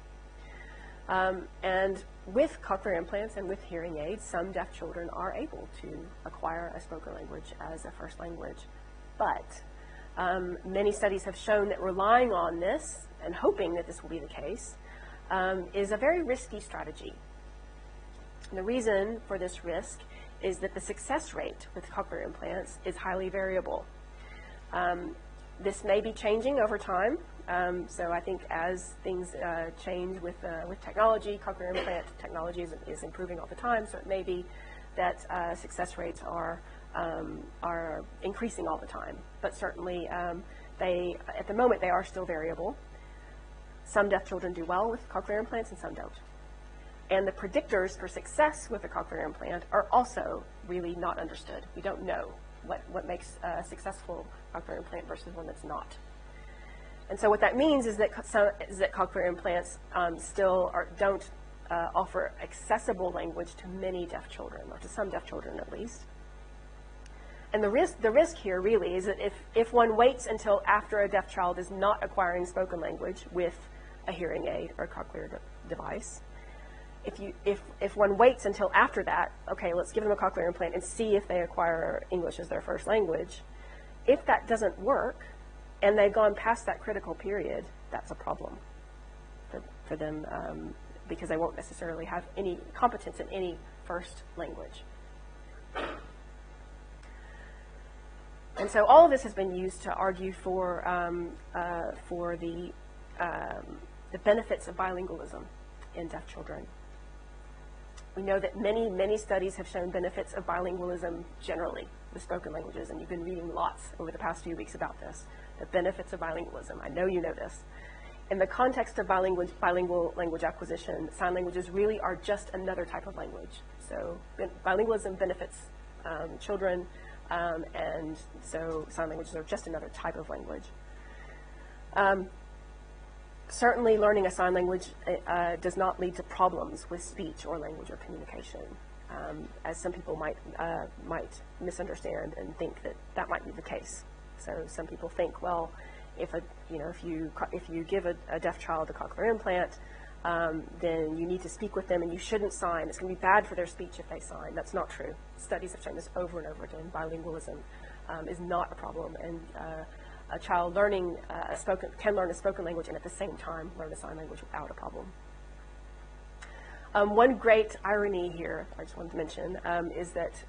And with cochlear implants and with hearing aids, some deaf children are able to acquire a spoken language as a first language. But many studies have shown that relying on this and hoping that this will be the case is a very risky strategy. And the reason for this risk is that the success rate with cochlear implants is highly variable. This may be changing over time. So I think as things change with technology, cochlear implant technology is improving all the time. So it may be that success rates are increasing all the time. But certainly, at the moment, they are still variable. Some deaf children do well with cochlear implants, and some don't. And the predictors for success with a cochlear implant are also really not understood. We don't know what makes a successful cochlear implant versus one that's not. And so what that means is that cochlear implants still don't offer accessible language to many deaf children, or to some deaf children at least. And the risk here really is that if one waits until after a deaf child is not acquiring spoken language with a hearing aid or a cochlear device, if one waits until after that, okay, let's give them a cochlear implant and see if they acquire English as their first language. If that doesn't work, and they've gone past that critical period, that's a problem for them because they won't necessarily have any competence in any first language. And so all of this has been used to argue for the benefits of bilingualism in deaf children. We know that many studies have shown benefits of bilingualism generally with spoken languages, and you've been reading lots over the past few weeks about this, the benefits of bilingualism. I know you know this. In the context of bilingual language acquisition, sign languages really are just another type of language. So bilingualism benefits children, and so sign languages are just another type of language. Certainly, learning a sign language does not lead to problems with speech or language or communication, as some people might misunderstand and think that might be the case. So some people think, well, if you give a deaf child a cochlear implant, then you need to speak with them and you shouldn't sign. It's going to be bad for their speech if they sign. That's not true. Studies have shown this over and over again. Bilingualism is not a problem, and a child can learn a spoken language and at the same time learn a sign language without a problem. One great irony here, I just wanted to mention, is that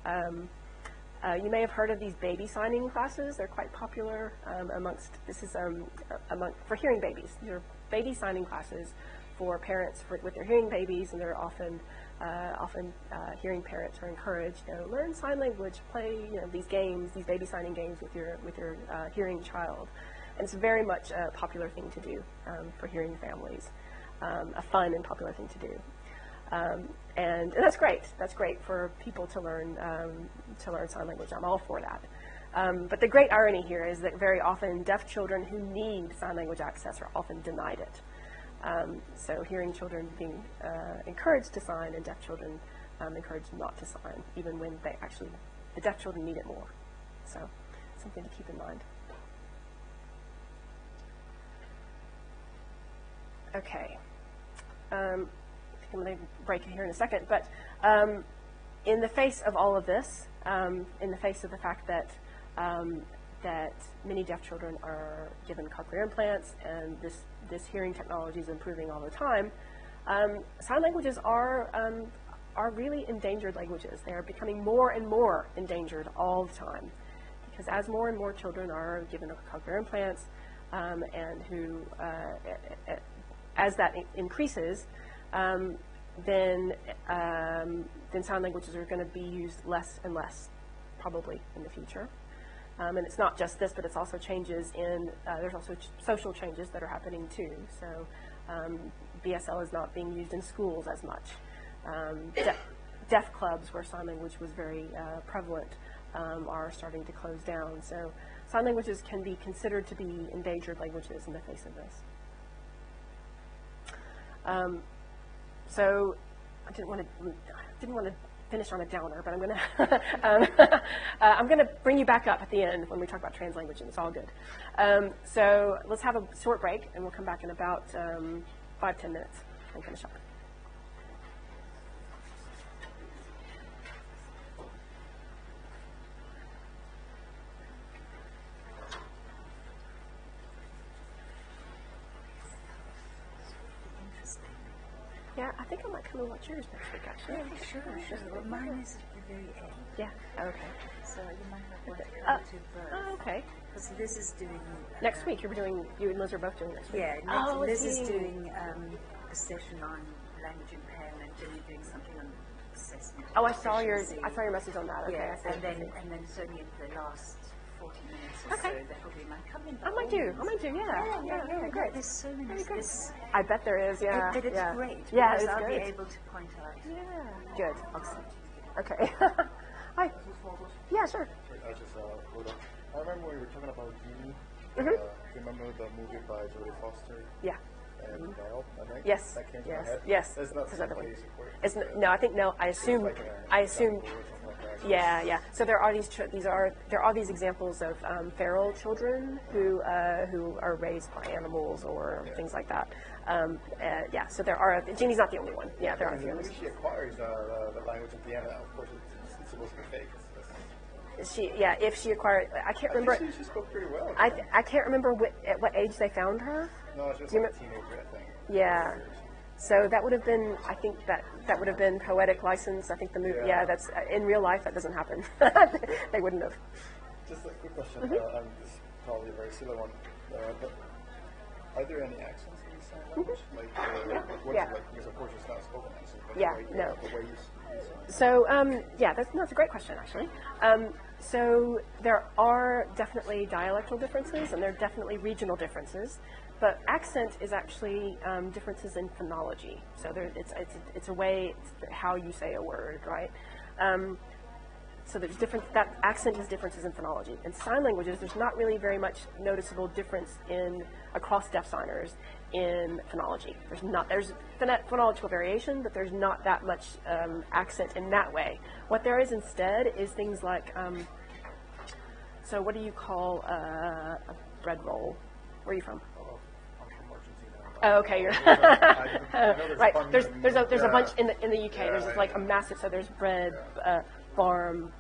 you may have heard of these baby signing classes. They're quite popular for hearing babies. These are baby signing classes for parents with their hearing babies, and they're often hearing parents are encouraged, learn sign language, play these games, these baby signing games with your hearing child, and it's very much a popular thing to do for hearing families, a fun and popular thing to do, and that's great. That's great for people to learn sign language. I'm all for that. But the great irony here is that very often deaf children who need sign language access are often denied it. So hearing children being encouraged to sign and deaf children encouraged not to sign, even when the deaf children need it more. So something to keep in mind. Okay. I think I'm going to break it here in a second, but in the face of all of this, in the face of the fact that many deaf children are given cochlear implants and this hearing technology is improving all the time, sign languages are really endangered languages. They are becoming more and more endangered all the time, because as more and more children are given cochlear implants, and who, as that increases, then sign languages are going to be used less and less, probably in the future. And it's not just this, but it's also changes in, there's also social changes that are happening too. So BSL is not being used in schools as much. Deaf clubs, where sign language was very prevalent, are starting to close down. So sign languages can be considered to be endangered languages in the face of this. So I didn't want to finish on a downer, but I'm going to bring you back up at the end when we talk about translanguage, and it's all good. So let's have a short break, and we'll come back in about 5-10 minutes and finish up. Yeah, I think I might come and watch yours next week, actually. Yeah, sure. Well, mine is at the very end. Yeah, okay. So you might not want to come to both. Oh, okay. Because Liz is doing... next week, you and Liz are both doing next week. Yeah, Liz is doing a session on language impairment, and you're doing something on assessment. Oh, I saw your message on that. Okay, yeah, I see. and then it's only in the last 40 minutes or so that will be my coming. I might do, yeah. Great. There's so many. I bet there is, yeah. But it's great. Yeah, because it's I'll good. be able to point out. Yeah. Good. Awesome. Okay. Hi. Yeah, sure. I remember we were talking about Genie. Mm-hmm. Do you remember the movie by Jodie Foster? Yeah. And Bell, I think? Yes. That came to my head. Yes. It's not another one. It's I assume. Yeah. So there are these examples of feral children who are raised by animals or things like that. Yeah. So there are. Genie's not the only one. Yeah, there are a few others. She acquires the language at the end. Of course, it's supposed to be fake. if she acquired, I can't remember. She spoke pretty well. I can't remember at what age they found her. No, she was Do you like a teenager, I think. Yeah. So that would have been, I think that would have been poetic license. I think the movie, that's, in real life, that doesn't happen. They wouldn't have. Just a quick question, and this is probably a very silly one, but are there any accents in the sign language? Like, what is it like? Because of course it's not a spoken accent, but the way you say. So, that's a great question, actually. So there are definitely dialectal differences, and there are definitely regional differences. But accent is actually differences in phonology. So it's a way, it's how you say a word, right? So there's that accent is differences in phonology. In sign languages, there's not really very much noticeable difference across deaf signers in phonology. There's phonological variation, but there's not that much accent in that way. What there is instead is things like, so what do you call a bread roll? Where are you from? I'm from Argentina. Oh, okay. Right. There's a bunch in the UK. There's like a massive. So there's bread, farm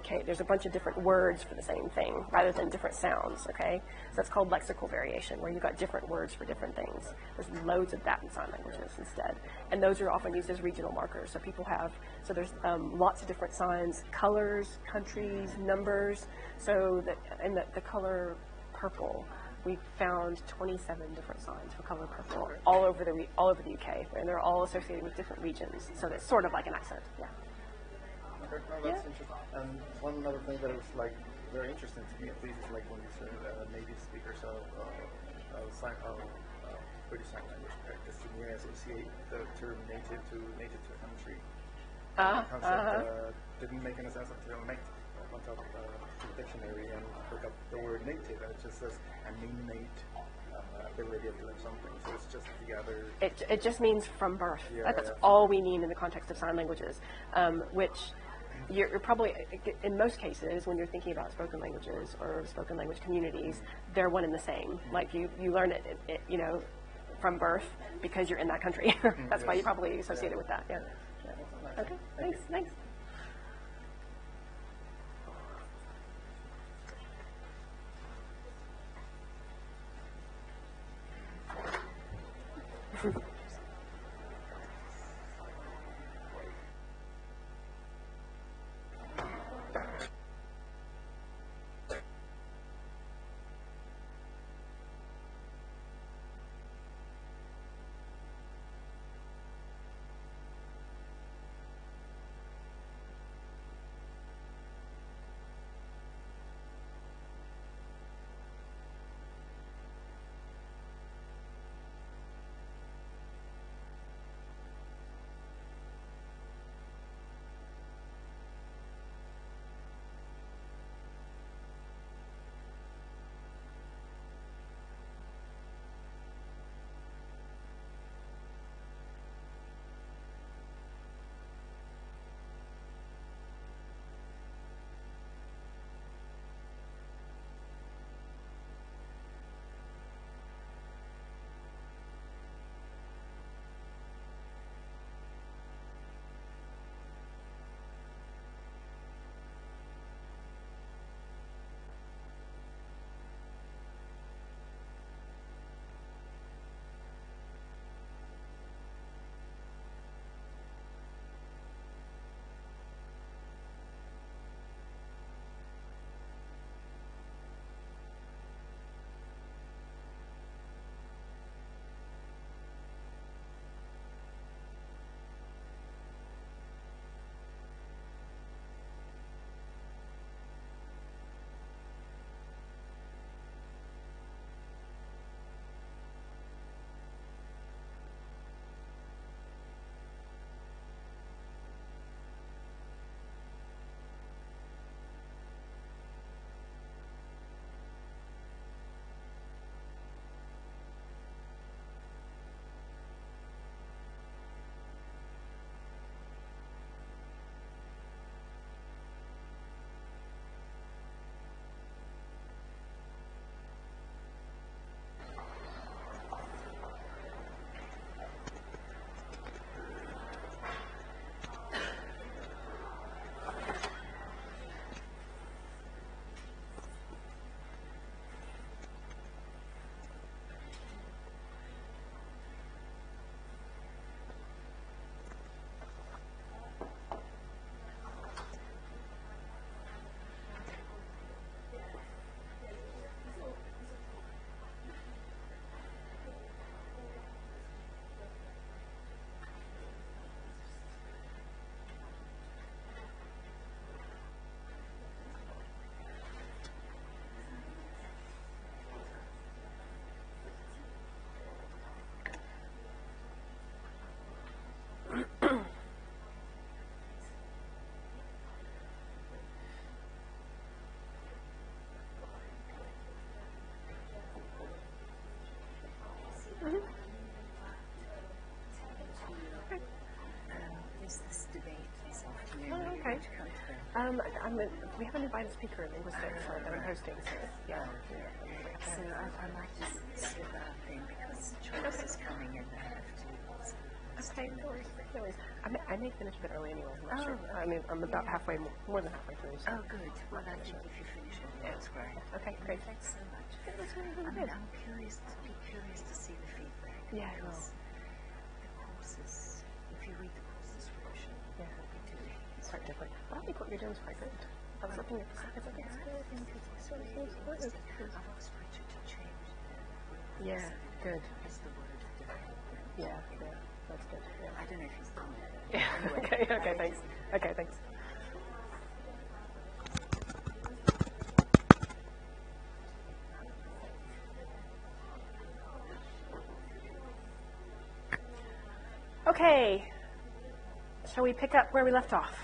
cake. There's a bunch of different words for the same thing rather than different sounds. Okay. So that's called lexical variation, where you've got different words for different things. There's loads of that in sign languages instead, and those are often used as regional markers. So people have. So there's lots of different signs, colors, countries, numbers. So that in the color purple. We found 27 different signs for color purple all over the UK, and they're all associated with different regions. So it's sort of like an accent. Yeah. Okay, no, that's interesting. And one other thing that was like very interesting to me, at least, is like when you say native speakers of British Sign Language practice, to me, I associate the term native to a country. The concept didn't make any sense until I went up to the dictionary and looked up the word native, and it just says an innate ability of doing something. So it's just the other. It just means from birth. Yeah, That's all we mean in the context of sign languages, which you're probably, in most cases, when you're thinking about spoken languages or spoken language communities, they're one and the same. Like you learn it from birth because you're in that country. That's why you probably associate it with that. Yeah. Okay. Thanks. We have an invited speaker in linguistics that I'm hosting, so yeah. So I might just slip out then because Charles is coming and I have to. Okay, no worries. I may finish a bit early anyway. I'm not sure. I mean, I'm about halfway, more than halfway through. So. Oh, good. Well, I think if you finish it, that's great. Okay, great. Thanks so much. That's really, really good. I'm curious to see the feedback. Yeah, I because the courses, if you read the courses version, yeah, what we do it's quite different. Well, I think what you're doing is quite good. I was looking at the slides. I think it's good. I've asked Richard to change the Yeah, good. as the word development. Yeah, that's good. Yeah. I don't know if he's done that. Yeah. Anyway, okay, thanks. Okay, thanks. Okay, shall we pick up where we left off?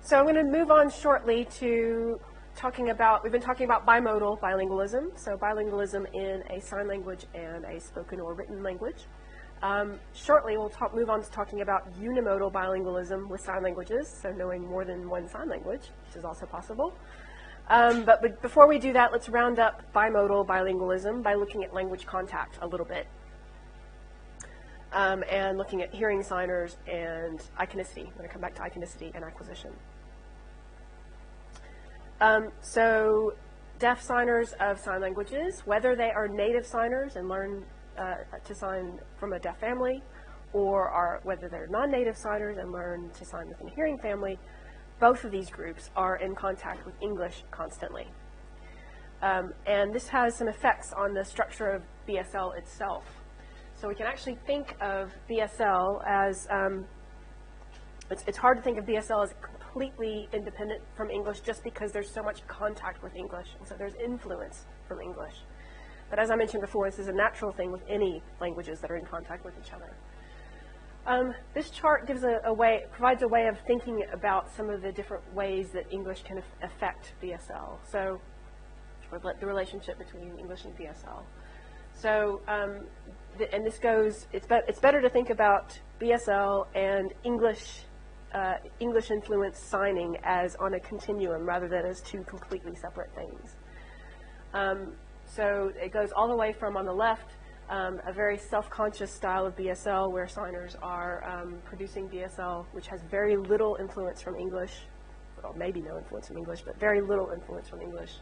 So I'm going to move on shortly to we've been talking about bimodal bilingualism, so bilingualism in a sign language and a spoken or written language. Shortly we'll move on to talking about unimodal bilingualism with sign languages, so knowing more than one sign language, which is also possible. But before we do that, let's round up bimodal bilingualism by looking at language contact a little bit. And looking at hearing signers and iconicity. I'm going to come back to iconicity and acquisition. So deaf signers of sign languages, whether they are native signers and learn to sign from a deaf family, or whether they're non-native signers and learn to sign within a hearing family, both of these groups are in contact with English constantly. And this has some effects on the structure of BSL itself. So we can actually think of BSL as, it's hard to think of BSL as completely independent from English just because there's so much contact with English, and so there's influence from English. But as I mentioned before, this is a natural thing with any languages that are in contact with each other. This chart provides a way of thinking about some of the different ways that English can affect BSL. So, or the relationship between English and BSL. So, and this goes, it's better to think about BSL and English influence signing as on a continuum rather than as two completely separate things. So it goes all the way from, on the left, a very self-conscious style of BSL where signers are producing BSL, which has very little influence from English, well, maybe no influence from English, but very little influence from English.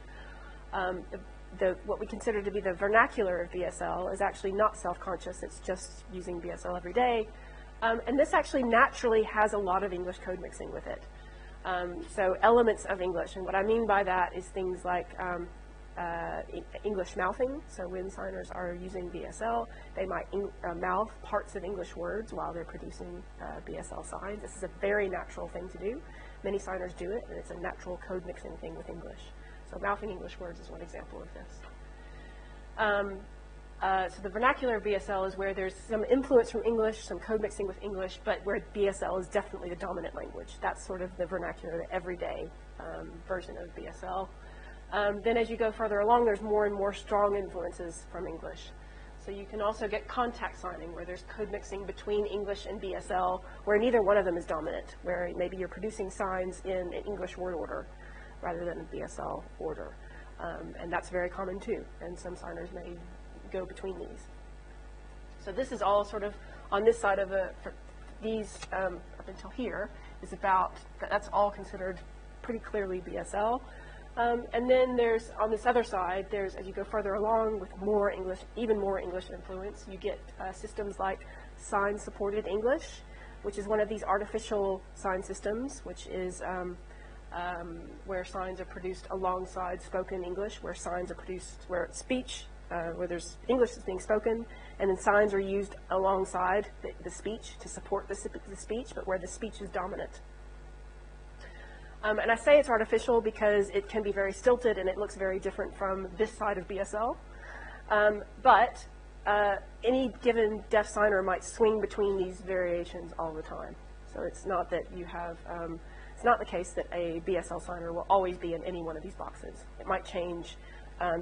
What we consider to be the vernacular of BSL is actually not self-conscious. It's just using BSL every day. And this actually naturally has a lot of English code mixing with it. So elements of English, and what I mean by that is things like English mouthing. So when signers are using BSL, they might mouth parts of English words while they're producing BSL signs. This is a very natural thing to do. Many signers do it, and it's a natural code mixing thing with English. So mouthing English words is one example of this. So the vernacular of BSL is where there's some influence from English, some code mixing with English, but where BSL is definitely the dominant language. That's sort of the vernacular, the everyday version of BSL. Then as you go further along, there's more and more strong influences from English. So you can also get contact signing, where there's code mixing between English and BSL, where neither one of them is dominant, where maybe you're producing signs in an English word order rather than a BSL order. And that's very common too, and some signers may go between these. So this is all sort of on this side of these up until here is about, that's all considered pretty clearly BSL. And then there's, on this other side, there's, as you go further along with more English, even more English influence, you get systems like sign-supported English, which is one of these artificial sign systems, which is where signs are produced alongside spoken English, where signs are produced, where speech, where there's English that's being spoken, and then signs are used alongside the speech to support the speech, but where the speech is dominant. And I say it's artificial because it can be very stilted and it looks very different from this side of BSL. But any given deaf signer might swing between these variations all the time. So it's not that you have, it's not the case that a BSL signer will always be in any one of these boxes. It might change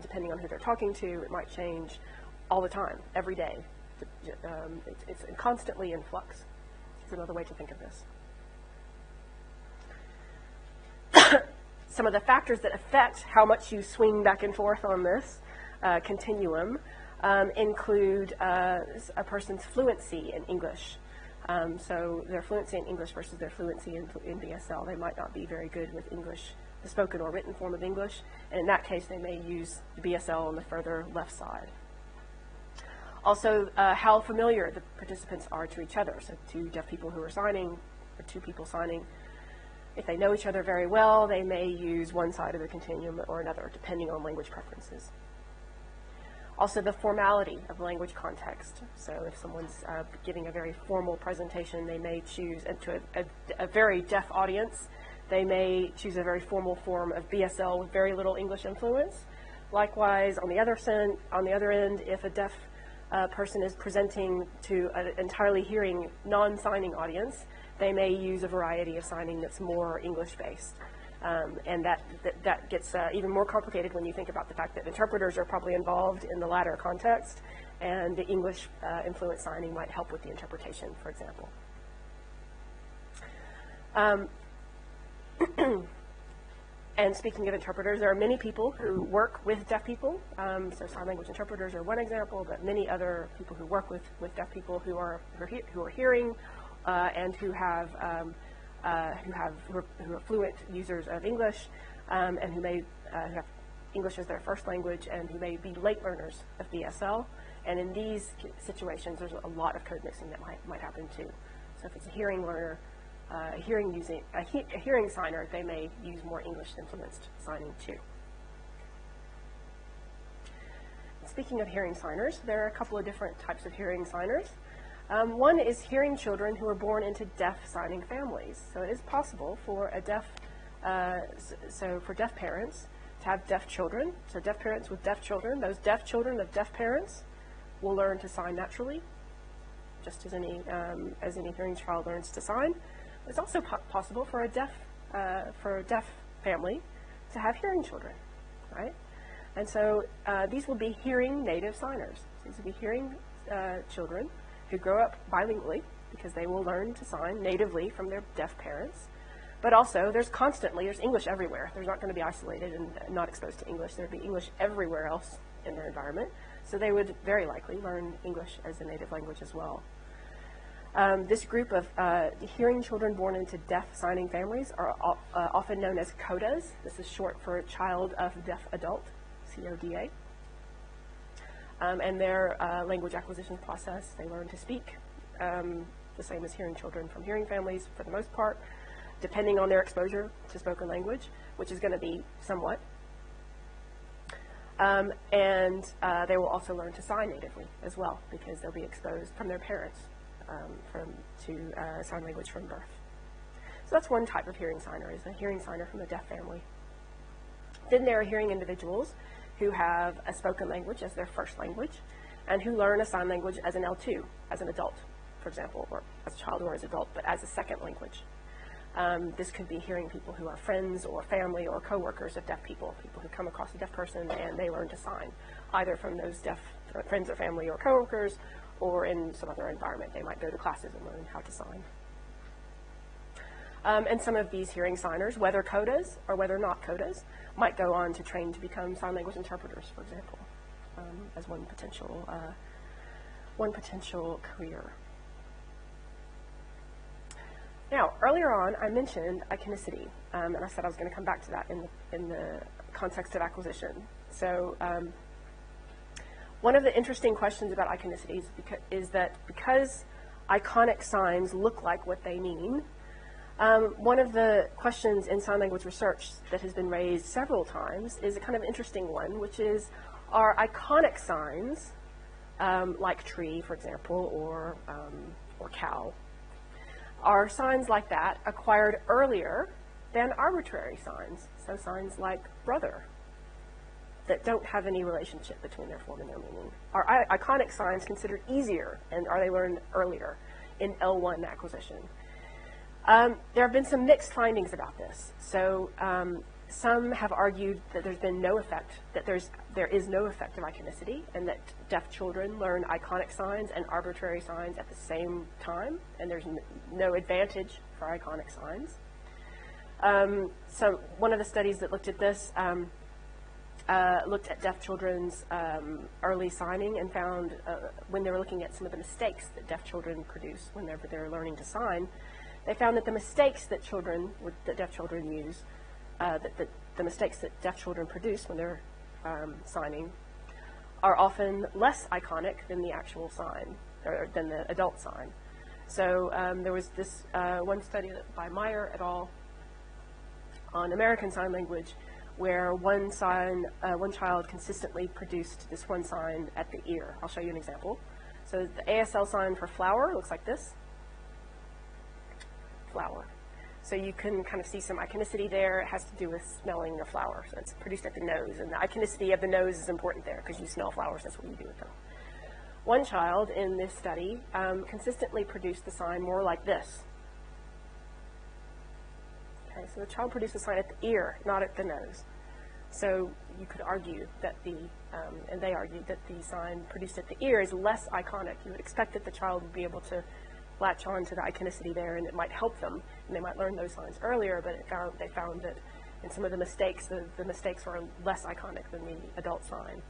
depending on who they're talking to. It might change all the time, every day. It's constantly in flux. It's another way to think of this. some of the factors that affect how much you swing back and forth on this continuum include a person's fluency in English. So their fluency in English versus their fluency in BSL. They might not be very good with English, the spoken or written form of English, and in that case they may use the BSL on the further left side. Also, how familiar the participants are to each other. So two deaf people who are signing, or two people signing, if they know each other very well, they may use one side of the continuum or another, depending on language preferences. Also, the formality of language context. So if someone's giving a very formal presentation, they may choose, and to a very deaf audience, they may choose a very formal form of BSL with very little English influence. Likewise, on the other end, if a deaf person is presenting to an entirely hearing, non-signing audience, they may use a variety of signing that's more English-based. And that gets even more complicated when you think about the fact that interpreters are probably involved in the latter context, and the English influence signing might help with the interpretation, for example. And speaking of interpreters, there are many people who work with deaf people. So sign language interpreters are one example, but many other people who work with deaf people who are hearing and who are fluent users of English, and who may have English as their first language, and who may be late learners of BSL. And in these situations, there's a lot of code mixing that might happen too. So if it's a hearing learner, a hearing signer, they may use more English-influenced signing too. Speaking of hearing signers, there are a couple of different types of hearing signers. One is hearing children who are born into deaf signing families. So it is possible for a deaf, for deaf parents to have deaf children. So deaf parents with deaf children, those deaf children of deaf parents will learn to sign naturally, just as any hearing child learns to sign. It's also possible for a deaf family to have hearing children, right? And so these will be hearing native signers. These will be hearing children who grow up bilingually, because they will learn to sign natively from their deaf parents. But also, there's English everywhere. They're not going to be isolated and not exposed to English. There'd be English everywhere else in their environment. So they would very likely learn English as a native language as well. This group of hearing children born into deaf signing families are often known as CODAs. This is short for Child of Deaf Adult, CODA. And their language acquisition process, they learn to speak the same as hearing children from hearing families for the most part, depending on their exposure to spoken language, which is going to be somewhat. And they will also learn to sign natively as well, because they'll be exposed from their parents to sign language from birth. So that's one type of hearing signer, is a hearing signer from a deaf family. Then there are hearing individuals who have a spoken language as their first language, and who learn a sign language as an L2, as an adult, for example, or as a child or as adult, but as a second language. This could be hearing people who are friends or family or co-workers of deaf people, people who come across a deaf person and they learn to sign, either from those deaf friends or family or co-workers, or in some other environment. They might go to classes and learn how to sign. And some of these hearing signers, whether CODAs or whether not CODAs, might go on to train to become sign language interpreters, for example, as one potential career. Now, earlier on, I mentioned iconicity, and I said I was going to come back to that in the context of acquisition. So one of the interesting questions about iconicity is that because iconic signs look like what they mean, one of the questions in sign language research that has been raised several times is a kind of interesting one, which is, are iconic signs, like tree, for example, or cow, are signs like that acquired earlier than arbitrary signs, so signs like brother, that don't have any relationship between their form and their meaning? Are iconic signs considered easier, and are they learned earlier in L1 acquisition? There have been some mixed findings about this. So some have argued that there's been no effect, that there is no effect of iconicity, and that deaf children learn iconic signs and arbitrary signs at the same time, and there's no advantage for iconic signs. So one of the studies that looked at this looked at deaf children's early signing and found when they were looking at some of the mistakes that deaf children produce whenever they're learning to sign, they found that the mistakes that deaf children use, the mistakes that deaf children produce when they're signing are often less iconic than the actual sign, or than the adult sign. So there was this one study by Meyer et al. On American Sign Language, where one child consistently produced this one sign at the ear. I'll show you an example. So the ASL sign for flower looks like this. Flower. So you can kind of see some iconicity there. It has to do with smelling a flower. So it's produced at the nose. And the iconicity of the nose is important there because you smell flowers. That's what you do with them. One child in this study consistently produced the sign more like this. Okay, so the child produced the sign at the ear, not at the nose. So you could argue that and they argued that the sign produced at the ear is less iconic. You would expect that the child would be able to latch on to the iconicity there, and it might help them, and they might learn those signs earlier, but they found that in some of the mistakes, the mistakes were less iconic than the adult sign.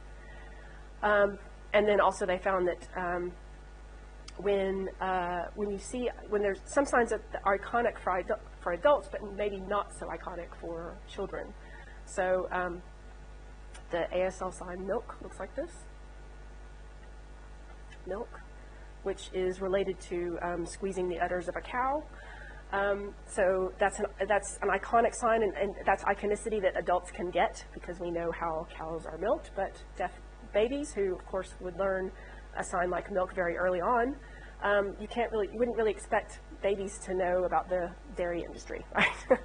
And then also they found that when there's some signs that are iconic for adults, but maybe not so iconic for children. So the ASL sign milk looks like this. Milk, which is related to squeezing the udders of a cow. So that's an iconic sign, and that's iconicity that adults can get because we know how cows are milked, but deaf babies, who of course would learn a sign like milk very early on, you wouldn't really expect babies to know about the dairy industry, right?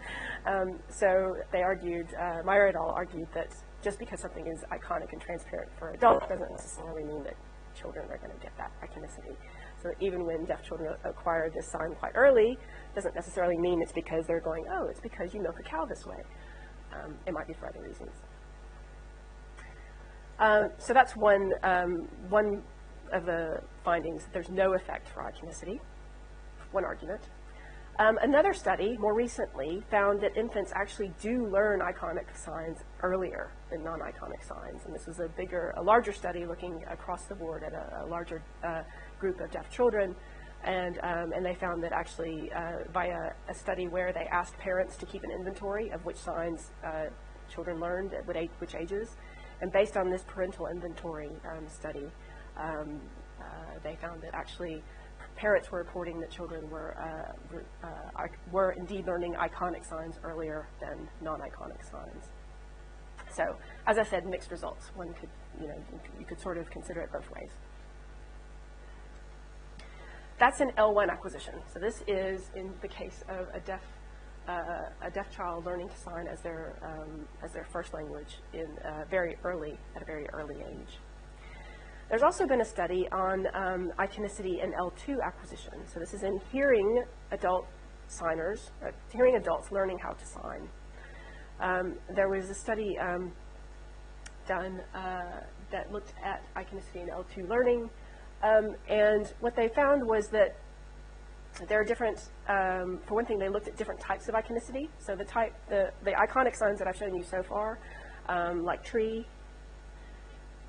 So they argued, Meyer et al. Argued that just because something is iconic and transparent for adults doesn't necessarily mean that children are going to get that iconicity. So that even when deaf children acquire this sign quite early, doesn't necessarily mean it's because they're going, oh, it's because you milk a cow this way. It might be for other reasons. So that's one of the findings. There's no effect for iconicity, one argument. Another study, more recently, found that infants actually do learn iconic signs earlier than non-iconic signs. And this was a larger study looking across the board at a larger group of deaf children. And they found that actually via a study where they asked parents to keep an inventory of which signs children learned at which ages. And based on this parental inventory study, they found that actually parents were reporting that children were indeed learning iconic signs earlier than non-iconic signs. So, as I said, mixed results. One could, you could sort of consider it both ways. That's an L1 acquisition. So this is in the case of a deaf child learning to sign as their first language at a very early age. There's also been a study on iconicity and L2 acquisition. So this is in hearing adult signers, hearing adults learning how to sign. There was a study done that looked at iconicity and L2 learning, and what they found was that there are different, for one thing, they looked at different types of iconicity. So the iconic signs that I've shown you so far, like tree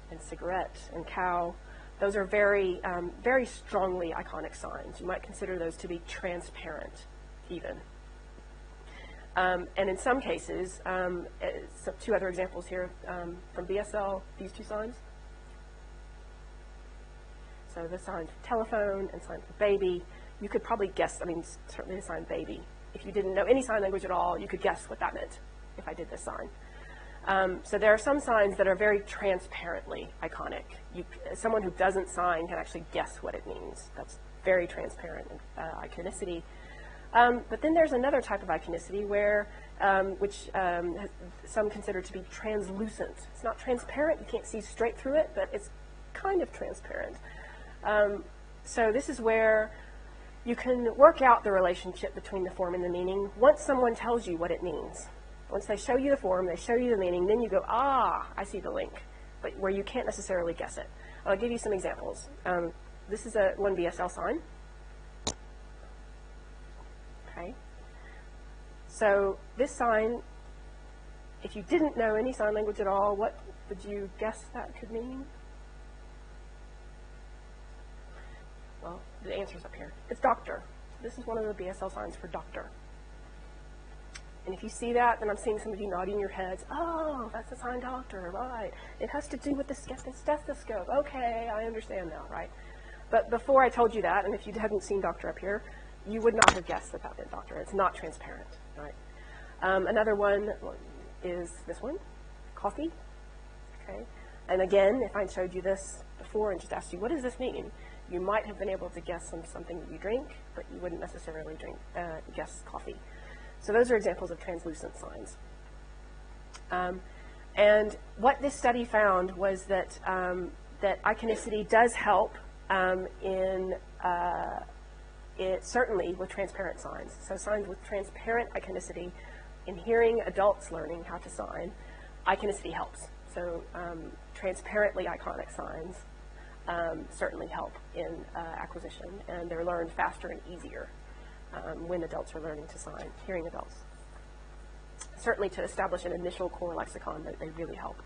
and cigarette and cow, those are very, very strongly iconic signs. You might consider those to be transparent, even. And in some cases, so two other examples here from BSL, these two signs. So the sign for telephone and sign for baby. You could probably guess, certainly the sign baby. If you didn't know any sign language at all, you could guess what that meant if I did this sign. So there are some signs that are very transparently iconic. Someone who doesn't sign can actually guess what it means. That's very transparent iconicity. But then there's another type of iconicity which some consider to be translucent. It's not transparent, you can't see straight through it, but it's kind of transparent. So this is where you can work out the relationship between the form and the meaning once someone tells you what it means. Once they show you the form, they show you the meaning, then you go, ah, I see the link, but where you can't necessarily guess it. I'll give you some examples. This is one BSL sign. Okay. So this sign, if you didn't know any sign language at all, what would you guess that could mean? Well, the answer's up here. It's doctor. This is one of the BSL signs for doctor. And if you see that, then I'm seeing some of you nodding your heads. Oh, that's the sign doctor, right. It has to do with the stethoscope. Okay, I understand now, right? But before I told you that, and if you hadn't seen doctor up here, you would not have guessed that that meant doctor. It's not transparent, right? Another one is this one, coffee, okay? And again, if I showed you this before and just asked you, what does this mean? You might have been able to guess something that you drink, but you wouldn't necessarily guess coffee. So those are examples of translucent signs. And what this study found was that, that iconicity does help certainly with transparent signs. So signs with transparent iconicity, in hearing adults learning how to sign, iconicity helps. So transparently iconic signs certainly help in acquisition, and they're learned faster and easier when adults are learning to sign, hearing adults. Certainly to establish an initial core lexicon, they really help.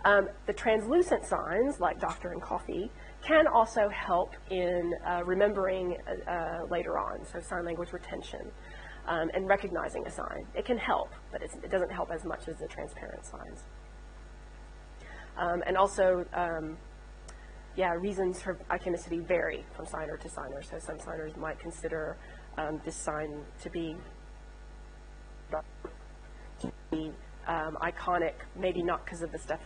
The translucent signs, like doctor and coffee, can also help in remembering later on, so sign language retention, and recognizing a sign. It can help, but it doesn't help as much as the transparent signs. And also, reasons for iconicity vary from signer to signer. So some signers might consider this sign to be iconic, maybe not because of the stuff,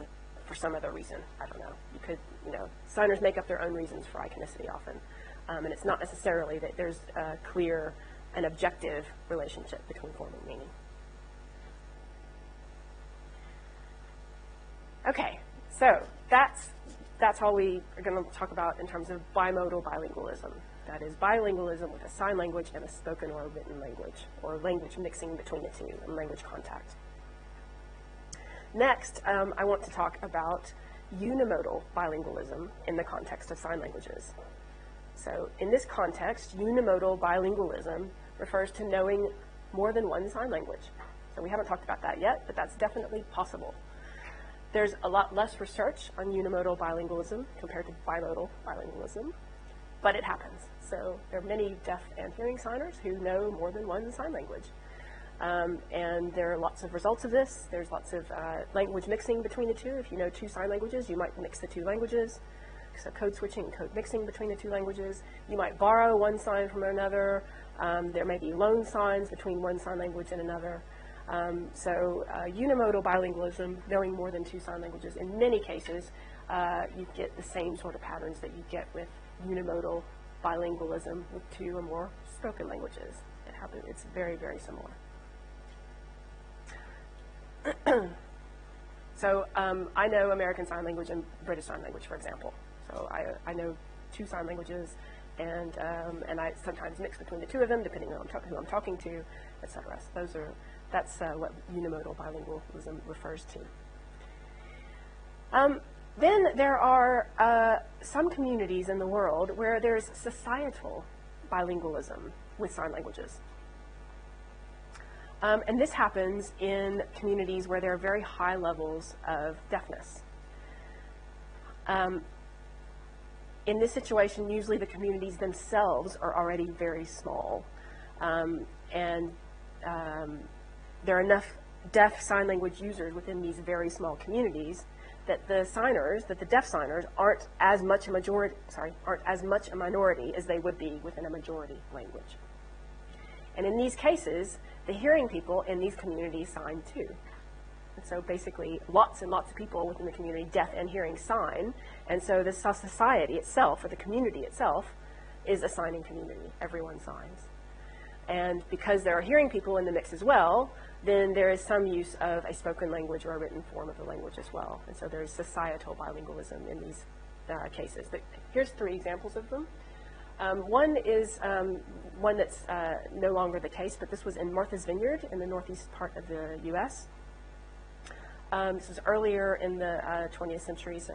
for some other reason. I don't know. Signers make up their own reasons for iconicity often. And it's not necessarily that there's a clear and objective relationship between form and meaning. Okay, so that's all we are going to talk about in terms of bimodal bilingualism. That is bilingualism with a sign language and a spoken or written language, or language mixing between the two, and language contact. Next, I want to talk about unimodal bilingualism in the context of sign languages. So in this context, unimodal bilingualism refers to knowing more than one sign language. So we haven't talked about that yet, but that's definitely possible. There's a lot less research on unimodal bilingualism compared to bimodal bilingualism, but it happens. So there are many deaf and hearing signers who know more than one sign language. And there are lots of results of this. There's lots of language mixing between the two. If you know two sign languages, you might mix the two languages. So code switching and code mixing between the two languages. You might borrow one sign from another. There may be loan signs between one sign language and another. Unimodal bilingualism, knowing more than two sign languages, in many cases, you get the same sort of patterns that you get with unimodal bilingualism with two or more spoken languages. It's very, very similar. So I know American Sign Language and British Sign Language, for example. So I know two sign languages, and I sometimes mix between the two of them, depending on who I'm talking to, etc. So that's what unimodal bilingualism refers to. Then there are some communities in the world where there's societal bilingualism with sign languages. And this happens in communities where there are very high levels of deafness. In this situation, usually the communities themselves are already very small. There are enough deaf sign language users within these very small communities that the deaf signers aren't as much a minority as they would be within a majority language. And in these cases, the hearing people in these communities sign too. And so basically, lots and lots of people within the community, deaf and hearing, sign. And so the society itself, or the community itself, is a signing community. Everyone signs. And because there are hearing people in the mix as well, then there is some use of a spoken language or a written form of the language as well. And so there is societal bilingualism in these cases. But here's 3 examples of them. One is one that's no longer the case, but this was in Martha's Vineyard in the northeast part of the U.S. This was earlier in the 20th century, so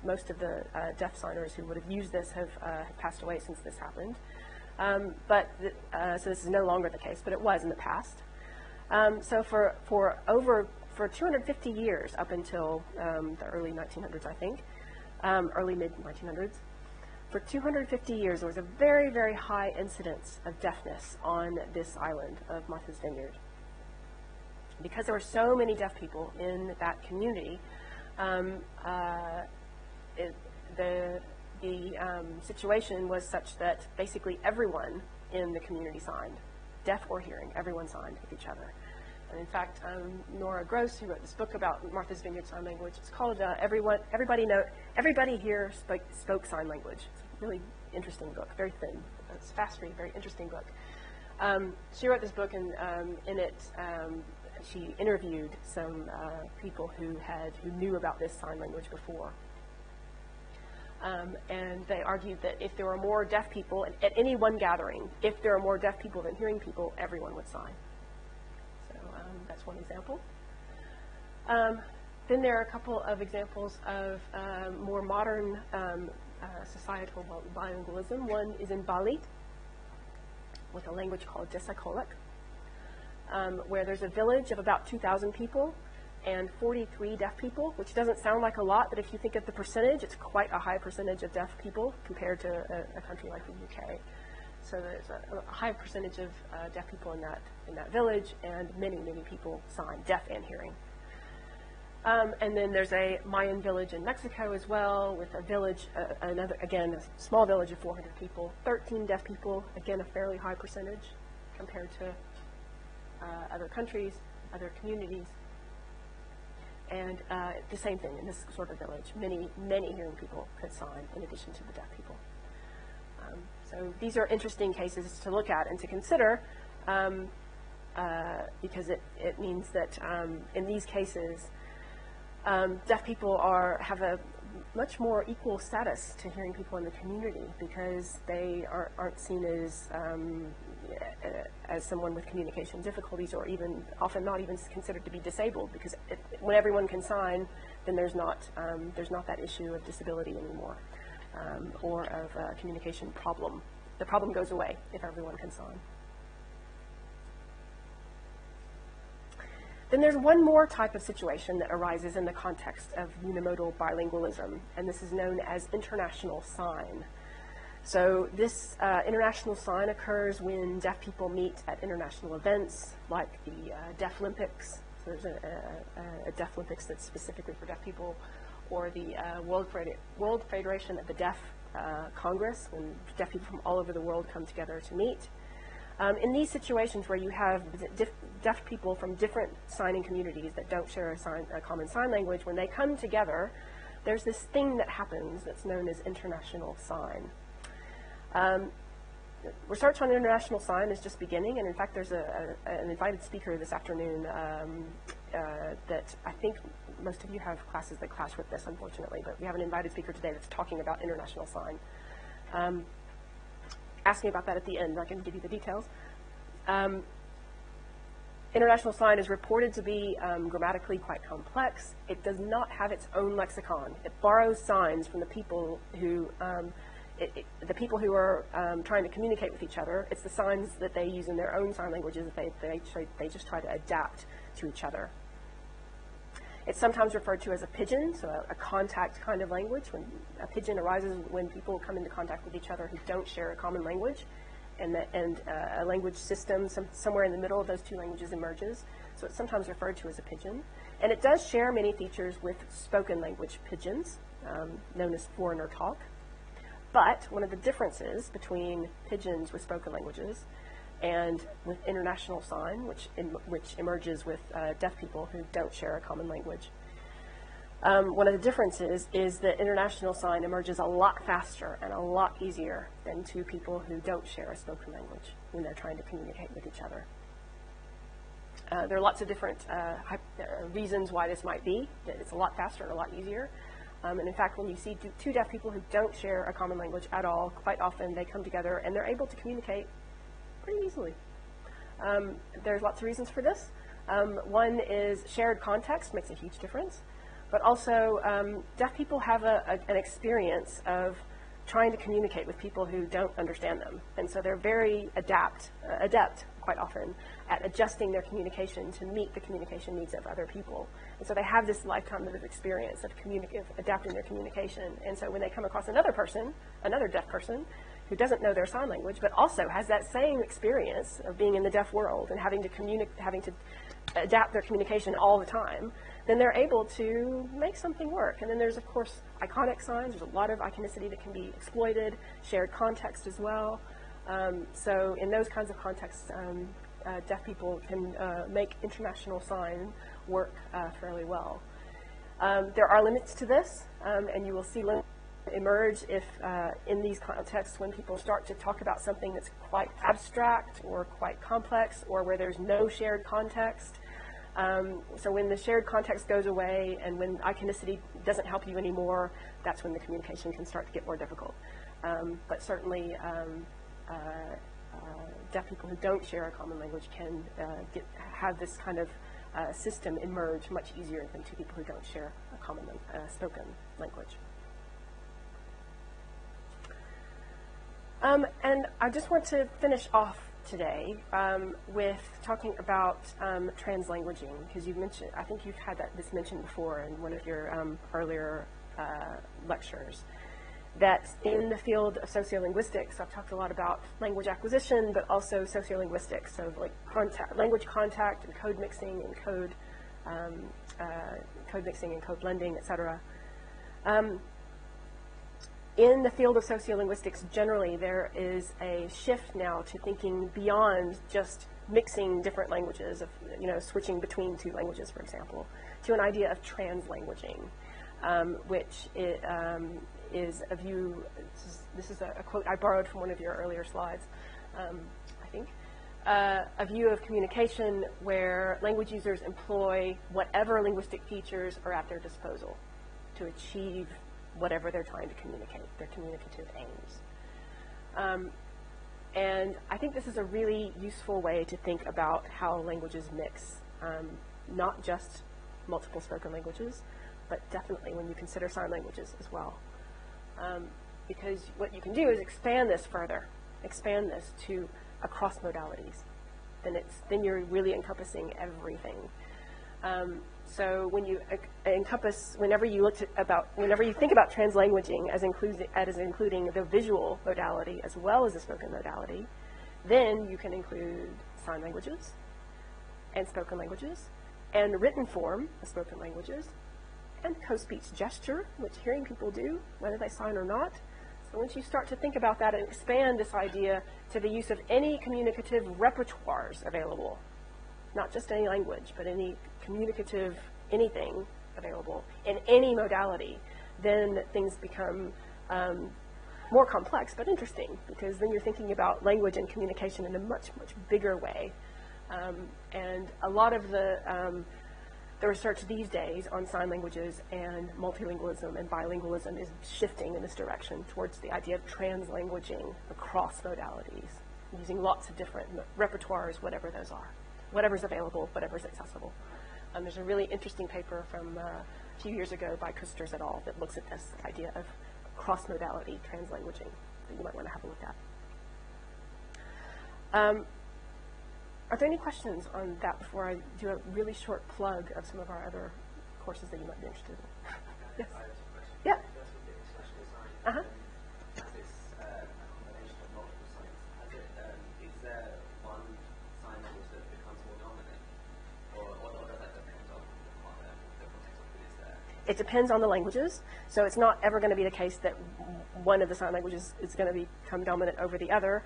most of the deaf signers who would have used this have passed away since this happened. So this is no longer the case, but it was in the past. So for 250 years, up until the early 1900s, I think, early mid-1900s, for 250 years, there was a very, very high incidence of deafness on this island of Martha's Vineyard. Because there were so many deaf people in that community, the situation was such that basically everyone in the community signed, deaf or hearing, everyone signed with each other. And in fact, Nora Gross, who wrote this book about Martha's Vineyard Sign Language, it's called Everybody Here Spoke Sign Language. It's a really interesting book, very thin. It's a fast-read, very interesting book. She wrote this book, and in it, she interviewed some people who knew about this sign language before. And they argued that if there were more deaf people at any one gathering, if there are more deaf people than hearing people, everyone would sign. So that's one example. Then there are a couple of examples of more modern societal bilingualism. One is in Bali with a language called Desakolak, where there's a village of about 2,000 people and 43 deaf people, which doesn't sound like a lot, but if you think of the percentage, it's quite a high percentage of deaf people compared to a country like the UK. So there's a high percentage of deaf people in that village, and many, many people sign, deaf and hearing. And then there's a Mayan village in Mexico as well, with a village, again, a small village of 400 people, 13 deaf people, again, a fairly high percentage compared to other countries, other communities. And the same thing in this sort of village. Many, many hearing people could sign in addition to the deaf people. So these are interesting cases to look at and to consider because it means that in these cases, deaf people have a much more equal status to hearing people in the community because they aren't seen as someone with communication difficulties, or even often not even considered to be disabled, because when everyone can sign, then there's not that issue of disability anymore, or of a communication problem. The problem goes away if everyone can sign. Then there's one more type of situation that arises in the context of unimodal bilingualism, and this is known as international sign. So this international sign occurs when deaf people meet at international events like the Deaf Olympics. So there's a Deaf Olympics that's specifically for deaf people, or the World Federation of the Deaf Congress, when deaf people from all over the world come together to meet. In these situations where you have deaf people from different signing communities that don't share a common sign language, when they come together, there's this thing that happens that's known as international sign. Research on international sign is just beginning, and in fact there's an invited speaker this afternoon that I think most of you have classes that clash with this, unfortunately, but we have an invited speaker today that's talking about international sign. Ask me about that at the end, I can give you the details. International sign is reported to be grammatically quite complex. It does not have its own lexicon. It borrows signs from the people who are trying to communicate with each other. It's the signs that they use in their own sign languages that they just try to adapt to each other. It's sometimes referred to as a pidgin, so a contact kind of language. When a pidgin arises when people come into contact with each other who don't share a common language, and a language system somewhere in the middle of those two languages emerges. So it's sometimes referred to as a pidgin. And it does share many features with spoken language pidgins, known as foreigner talk. But one of the differences between pidgins with spoken languages and with international sign, which emerges with deaf people who don't share a common language, one of the differences is that international sign emerges a lot faster and a lot easier than to people who don't share a spoken language when they're trying to communicate with each other. There are lots of different reasons why this might be, that it's a lot faster and a lot easier. And in fact, when you see two deaf people who don't share a common language at all, quite often they come together and they're able to communicate pretty easily. There's lots of reasons for this. One is shared context makes a huge difference, but also deaf people have an experience of trying to communicate with people who don't understand them, and so they're very adept quite often at adjusting their communication to meet the communication needs of other people. And so they have this lifetime of experience of adapting their communication. And so when they come across another person, another deaf person, who doesn't know their sign language, but also has that same experience of being in the deaf world and having to adapt their communication all the time, then they're able to make something work. And then there's, of course, iconic signs. There's a lot of iconicity that can be exploited, shared context as well. So in those kinds of contexts, deaf people can make international sign work fairly well. There are limits to this, and you will see limits emerge if in these contexts when people start to talk about something that's quite abstract or quite complex or where there's no shared context. So when the shared context goes away and when iconicity doesn't help you anymore, that's when the communication can start to get more difficult. But certainly deaf people who don't share a common language can have this kind of system emerge much easier than two people who don't share a common spoken language. And I just want to finish off today with talking about translanguaging, because you've mentioned, I think you've had this mentioned before in one of your earlier lectures, that in the field of sociolinguistics, I've talked a lot about language acquisition, but also sociolinguistics, so like language contact and code mixing and code mixing and code blending, et cetera. In the field of sociolinguistics generally, there is a shift now to thinking beyond just mixing different languages, of switching between two languages, for example, to an idea of translanguaging, which is a view. This is a quote I borrowed from one of your earlier slides, I think. A view of communication where language users employ whatever linguistic features are at their disposal to achieve whatever they're trying to communicate, their communicative aims. And I think this is a really useful way to think about how languages mix, not just multiple spoken languages, but definitely when you consider sign languages as well. Because what you can do is expand this further, expand this to across modalities. Then you're really encompassing everything. So when you whenever you think about translanguaging as including the visual modality as well as the spoken modality, then you can include sign languages and spoken languages and written form of spoken languages and co-speech gesture, which hearing people do, whether they sign or not. So once you start to think about that and expand this idea to the use of any communicative repertoires available, not just any language, but any communicative anything available in any modality, then things become more complex but interesting, because then you're thinking about language and communication in a much, much bigger way. And a lot of the research these days on sign languages and multilingualism and bilingualism is shifting in this direction towards the idea of translanguaging across modalities, using lots of different repertoires, whatever those are. Whatever's available, whatever's accessible. There's a really interesting paper from a few years ago by Christers et al. That looks at this idea of cross-modality translanguaging that you might want to have a look at. Are there any questions on that before I do a really short plug of some of our other courses that you might be interested in? Yes. Yeah. Uh-huh. It depends on the languages, so it's not ever going to be the case that one of the sign languages is going to become dominant over the other.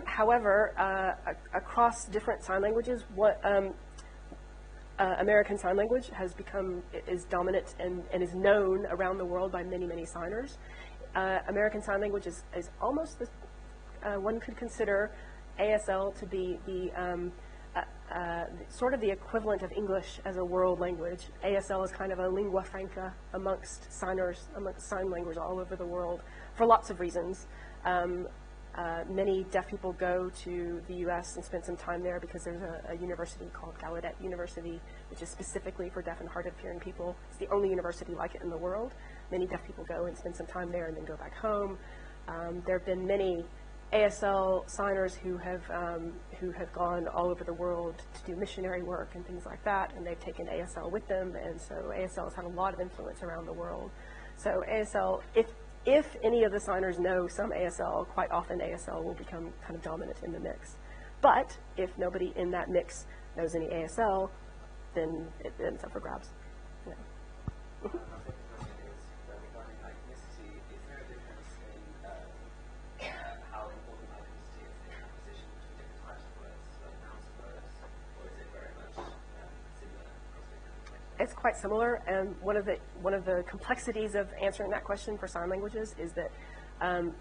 However, across different sign languages, American Sign Language is dominant and is known around the world by many, many signers. American Sign Language is almost one could consider ASL to be the sort of the equivalent of English as a world language. ASL is kind of a lingua franca amongst signers, amongst sign language all over the world, for lots of reasons. Many deaf people go to the U.S. and spend some time there because there's a university called Gallaudet University, which is specifically for deaf and hard of hearing people. It's the only university like it in the world. Many deaf people go and spend some time there and then go back home. There have been many ASL signers who have gone all over the world to do missionary work and things like that, and they've taken ASL with them, and so ASL has had a lot of influence around the world. So ASL, if any of the signers know some ASL, quite often ASL will become kind of dominant in the mix. But if nobody in that mix knows any ASL, then it's up for grabs. Yeah. My second question is regarding iconicity. Is there a difference in how important iconicity is in composition between different types of words, like nouns and verbs, or is it very much similar across different? It's quite similar, and one of the complexities of answering that question for sign languages is that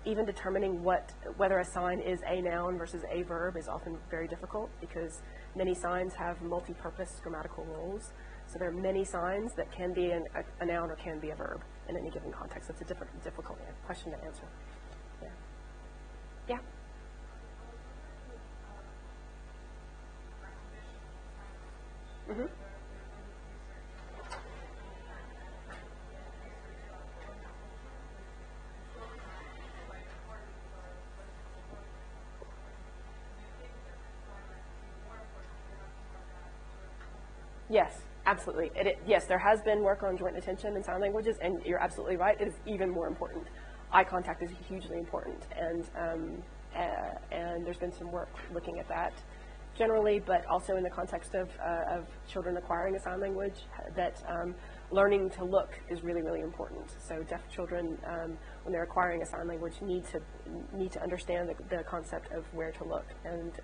even determining whether a sign is a noun versus a verb is often very difficult, because many signs have multi-purpose grammatical roles. So there are many signs that can be a noun or can be a verb in any given context. It's a difficult question to answer. Yeah. Yeah. Mm-hmm. Yes, absolutely. Yes, there has been work on joint attention in sign languages, and you're absolutely right. It is even more important. Eye contact is hugely important, and there's been some work looking at that generally, but also in the context of children acquiring a sign language, that learning to look is really, really important. So deaf children, when they're acquiring a sign language, need to understand the concept of where to look, and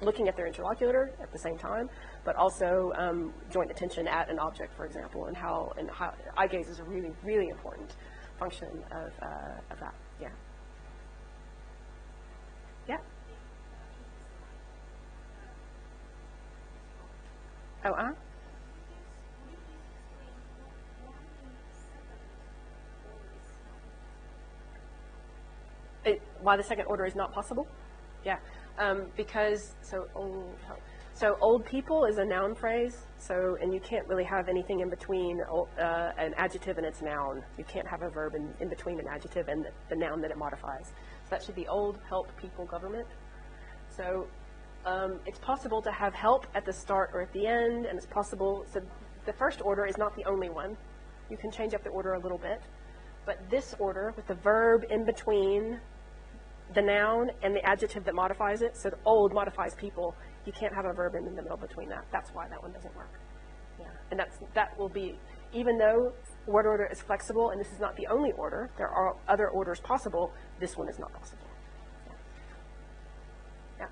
looking at their interlocutor at the same time, but also joint attention at an object, for example, and how eye gaze is a really, really important function of that. Yeah. Yeah. Oh, why the second order is not possible? Yeah, because old people is a noun phrase. And you can't really have anything in between an adjective and its noun. You can't have a verb in between an adjective and the noun that it modifies. So that should be old, help, people, government. So it's possible to have help at the start or at the end, and it's possible. So the first order is not the only one. You can change up the order a little bit. But this order, with the verb in between the noun and the adjective that modifies it, so the old modifies people, you can't have a verb in the middle between that. That's why that one doesn't work. Yeah. And that will be, even though word order is flexible, and this is not the only order, there are other orders possible, this one is not possible. Yeah.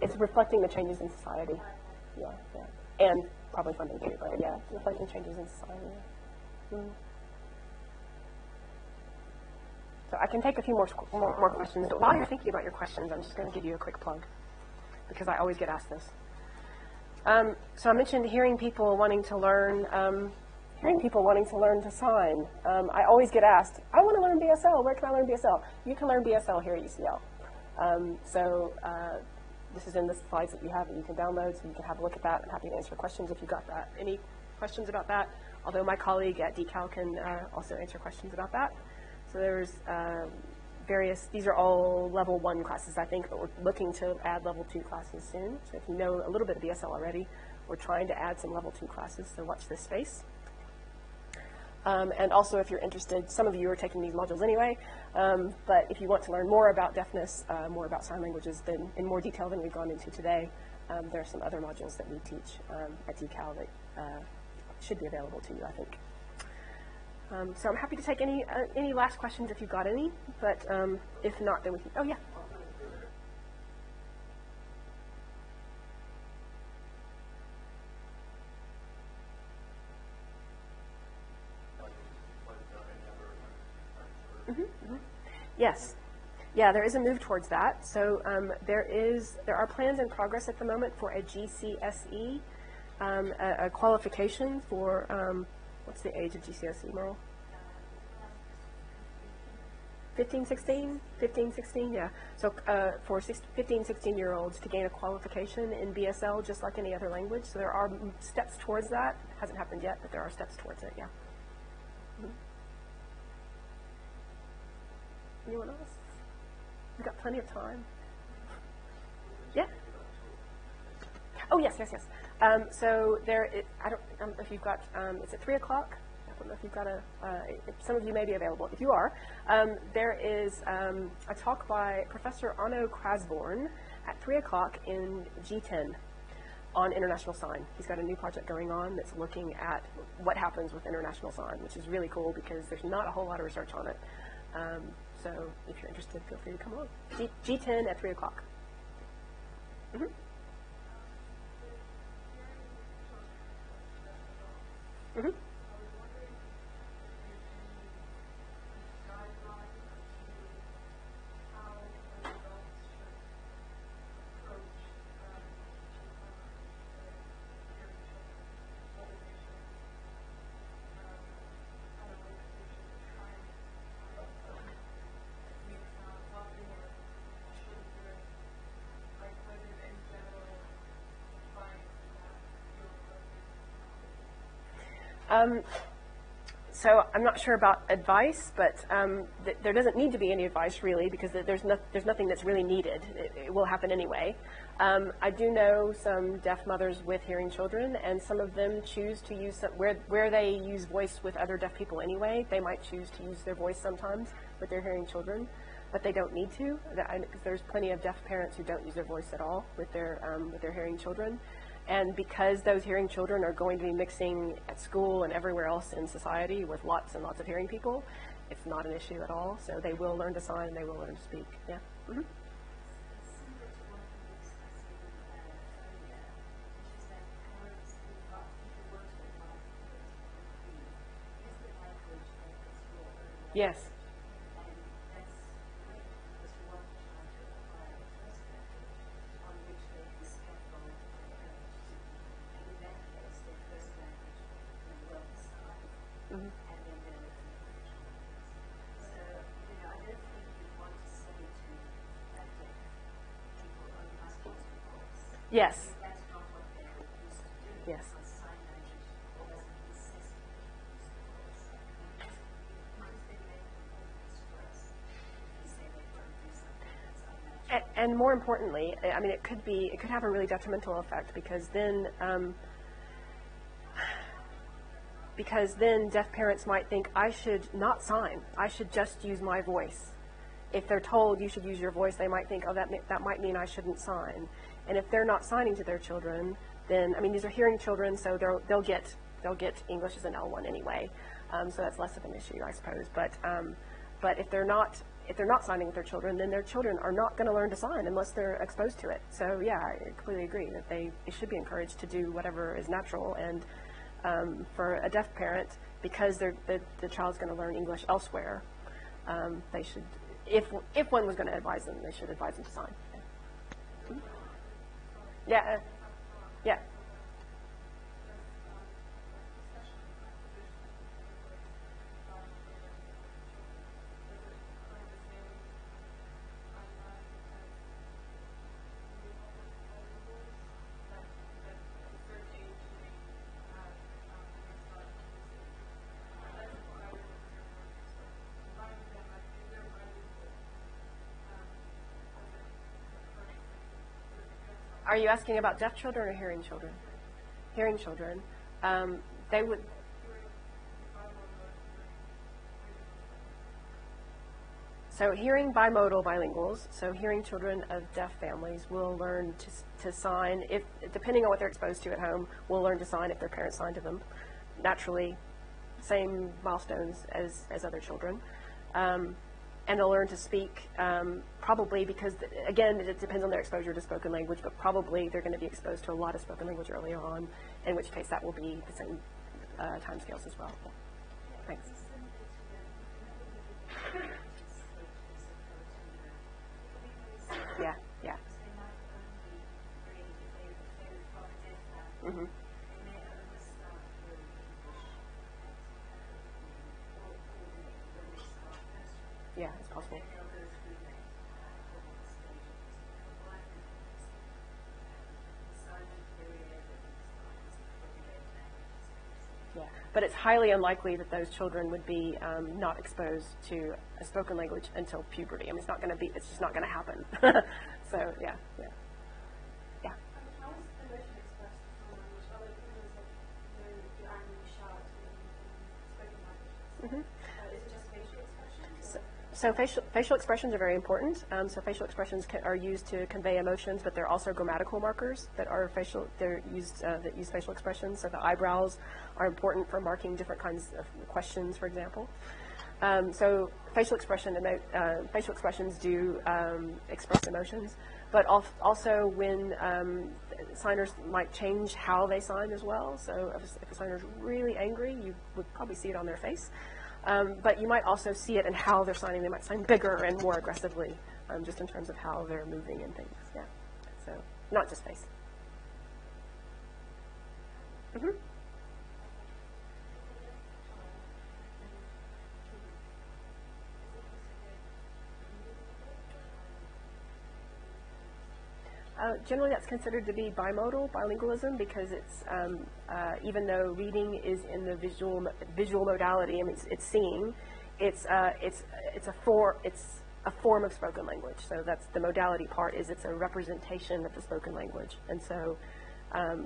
It's reflecting the changes in society. Yeah, yeah. And probably funding too, but yeah, it's reflecting changes in society. Mm. So I can take a few more questions, but while you're thinking about your questions, I'm just going to give you a quick plug, because I always get asked this. So I mentioned hearing people wanting to learn to sign. I always get asked, I want to learn BSL, where can I learn BSL? You can learn BSL here at UCL. This is in the slides that you have that you can download, so you can have a look at that. I'm happy to answer questions if you got that. Any questions about that? Although my colleague at DeCal can also answer questions about that. So there's these are all level 1 classes, I think, but we're looking to add level 2 classes soon. So if you know a little bit of BSL already, we're trying to add some level 2 classes, so watch this space. And also, if you're interested, some of you are taking these modules anyway, but if you want to learn more about deafness, more about sign languages in more detail than we've gone into today, there are some other modules that we teach at DeCal that should be available to you, I think. So I'm happy to take any last questions if you've got any, but if not, then we can, oh yeah. Yes. Yeah, there is a move towards that. So there are plans in progress at the moment for a GCSE, a qualification for, what's the age of GCSE, Merle? 15, 16? 15, 16, yeah. So for 15, 16-year-olds to gain a qualification in BSL just like any other language. So there are steps towards that. Hasn't happened yet, but there are steps towards it, yeah. Mm-hmm. Anyone else? We've got plenty of time. Yeah? Oh, yes, yes, yes. So I don't know if you've got, it's at 3 o'clock. I don't know if you've got if some of you may be available. If you are, there is a talk by Professor Arno Krasborn at 3 o'clock in G10 on international sign. He's got a new project going on that's looking at what happens with international sign, which is really cool because there's not a whole lot of research on it. So if you're interested, feel free to come along. G10 at 3 o'clock. Mm-hmm. Mm-hmm. So I'm not sure about advice, but there doesn't need to be any advice really because there's nothing that's really needed. It will happen anyway. I do know some deaf mothers with hearing children, and some of them choose to use where they use voice with other deaf people anyway. They might choose to use their voice sometimes with their hearing children, but they don't need to. Because there's plenty of deaf parents who don't use their voice at all with their hearing children. And because those hearing children are going to be mixing at school and everywhere else in society with lots and lots of hearing people, it's not an issue at all. So they will learn to sign and they will learn to speak. Yeah. Mm-hmm. Yes. Yes. Yes. And more importantly, I mean, it could have a really detrimental effect because then deaf parents might think I should not sign. I should just use my voice. If they're told you should use your voice, they might think, oh, that might mean I shouldn't sign. And if they're not signing to their children, then I mean these are hearing children, so they'll get English as an L1 anyway. So that's less of an issue, I suppose. But if they're not signing with their children, then their children are not going to learn to sign unless they're exposed to it. So yeah, I completely agree that they should be encouraged to do whatever is natural. And for a deaf parent, because the child's going to learn English elsewhere, they should, if one was going to advise them, they should advise them to sign. Yeah. Yeah. Are you asking about deaf children or hearing children? Hearing children. They would. So hearing bimodal bilinguals, so hearing children of deaf families will learn to sign, if depending on what they're exposed to at home, will learn to sign if their parents sign to them. Naturally, same milestones as other children. And they'll learn to speak, probably because, again, it depends on their exposure to spoken language, but probably they're going to be exposed to a lot of spoken language early on, in which case that will be the same timescales as well. Thanks. Yeah, yeah. Mm-hmm. Yeah, it's possible. but it's highly unlikely that those children would be not exposed to a spoken language until puberty. I mean, it's just not going to happen. So, yeah. How is emotion expressed in language? Are there things like you angry, shout, in spoken languages? Is it just facial expressions? So facial expressions are very important. So facial expressions are used to convey emotions, but they're also grammatical markers that use facial expressions. So the eyebrows are important for marking different kinds of questions, for example. So facial expressions do express emotions, but also when signers might change how they sign as well. So if a signer is really angry, you would probably see it on their face. But you might also see it in how they're signing. They might sign bigger and more aggressively, just in terms of how they're moving and things. Yeah. So not just face. Mm-hmm. Generally, that's considered to be bimodal, bilingualism, because it's even though reading is in the visual modality. I mean, it's seeing. It's a form of spoken language. So that's the modality part. It's a representation of the spoken language, and so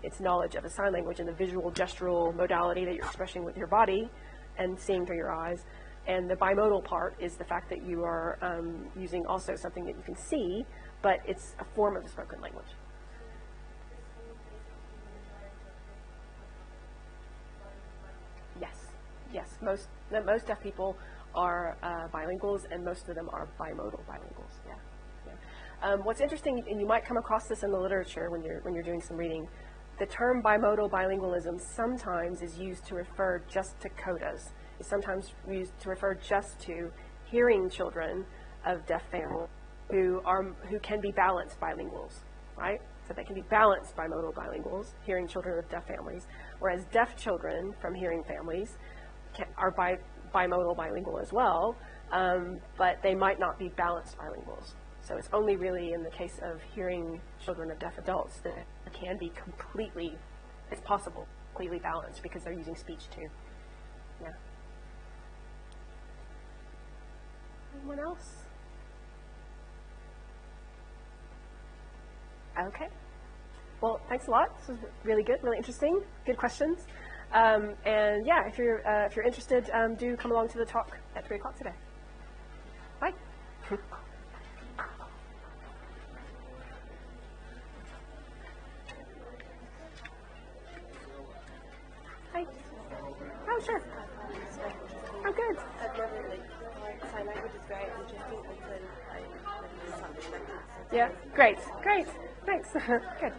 it's knowledge of a sign language in the visual gestural modality that you're expressing with your body and seeing through your eyes. And the bimodal part is the fact that you are using also something that you can see, but it's a form of the spoken language. Yes. Most deaf people are bilinguals, and most of them are bimodal bilinguals. Yeah. What's interesting, and you might come across this in the literature when you're doing some reading, the term bimodal bilingualism sometimes is used to refer just to codas. It's sometimes used to refer just to hearing children of deaf families who can be balanced bilinguals, right? So they can be balanced bimodal bilinguals, hearing children of deaf families, whereas deaf children from hearing families are bimodal bilingual as well, but they might not be balanced bilinguals. So it's only really in the case of hearing children of deaf adults that it can be it's possible, completely balanced, because they're using speech too. Yeah. Anyone else? Okay. Well, thanks a lot. This was really good, really interesting. Good questions. And yeah, if you're interested, do come along to the talk at 3 o'clock today. Bye. Hi. Oh, sure. Oh, good. Sign language is very interesting until I something like this. Yeah, great. Thanks. Good.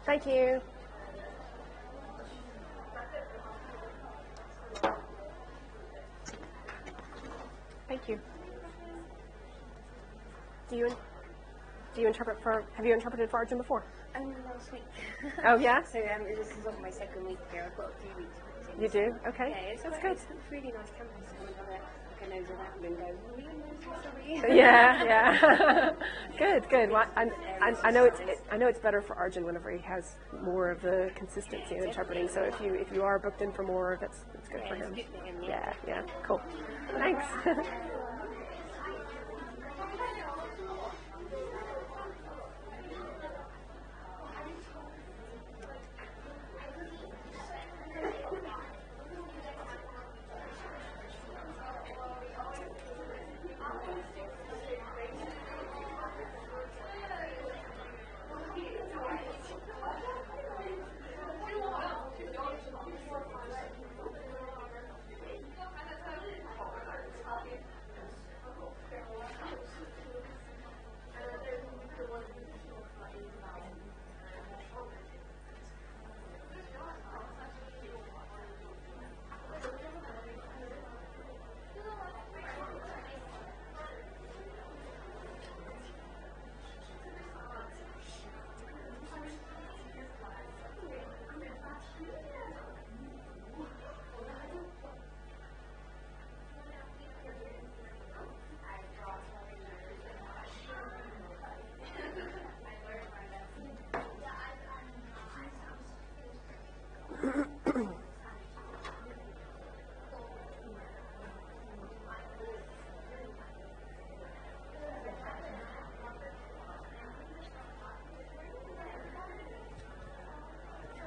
Thank you. Thank you. Have you interpreted for Arjun before? Last week. Oh, yeah? So this is on my second week here. I've got a few weeks booked You do? Okay. Yeah, it's That's quite, good. it's a really nice campus. I want to look a nose around and go, sorry. Yeah. Good. Well, I know it's better for Arjun whenever he has more of the consistency in interpreting. So if you are booked in for more, that's good for him. It's good for him, Yeah. Cool. Thanks.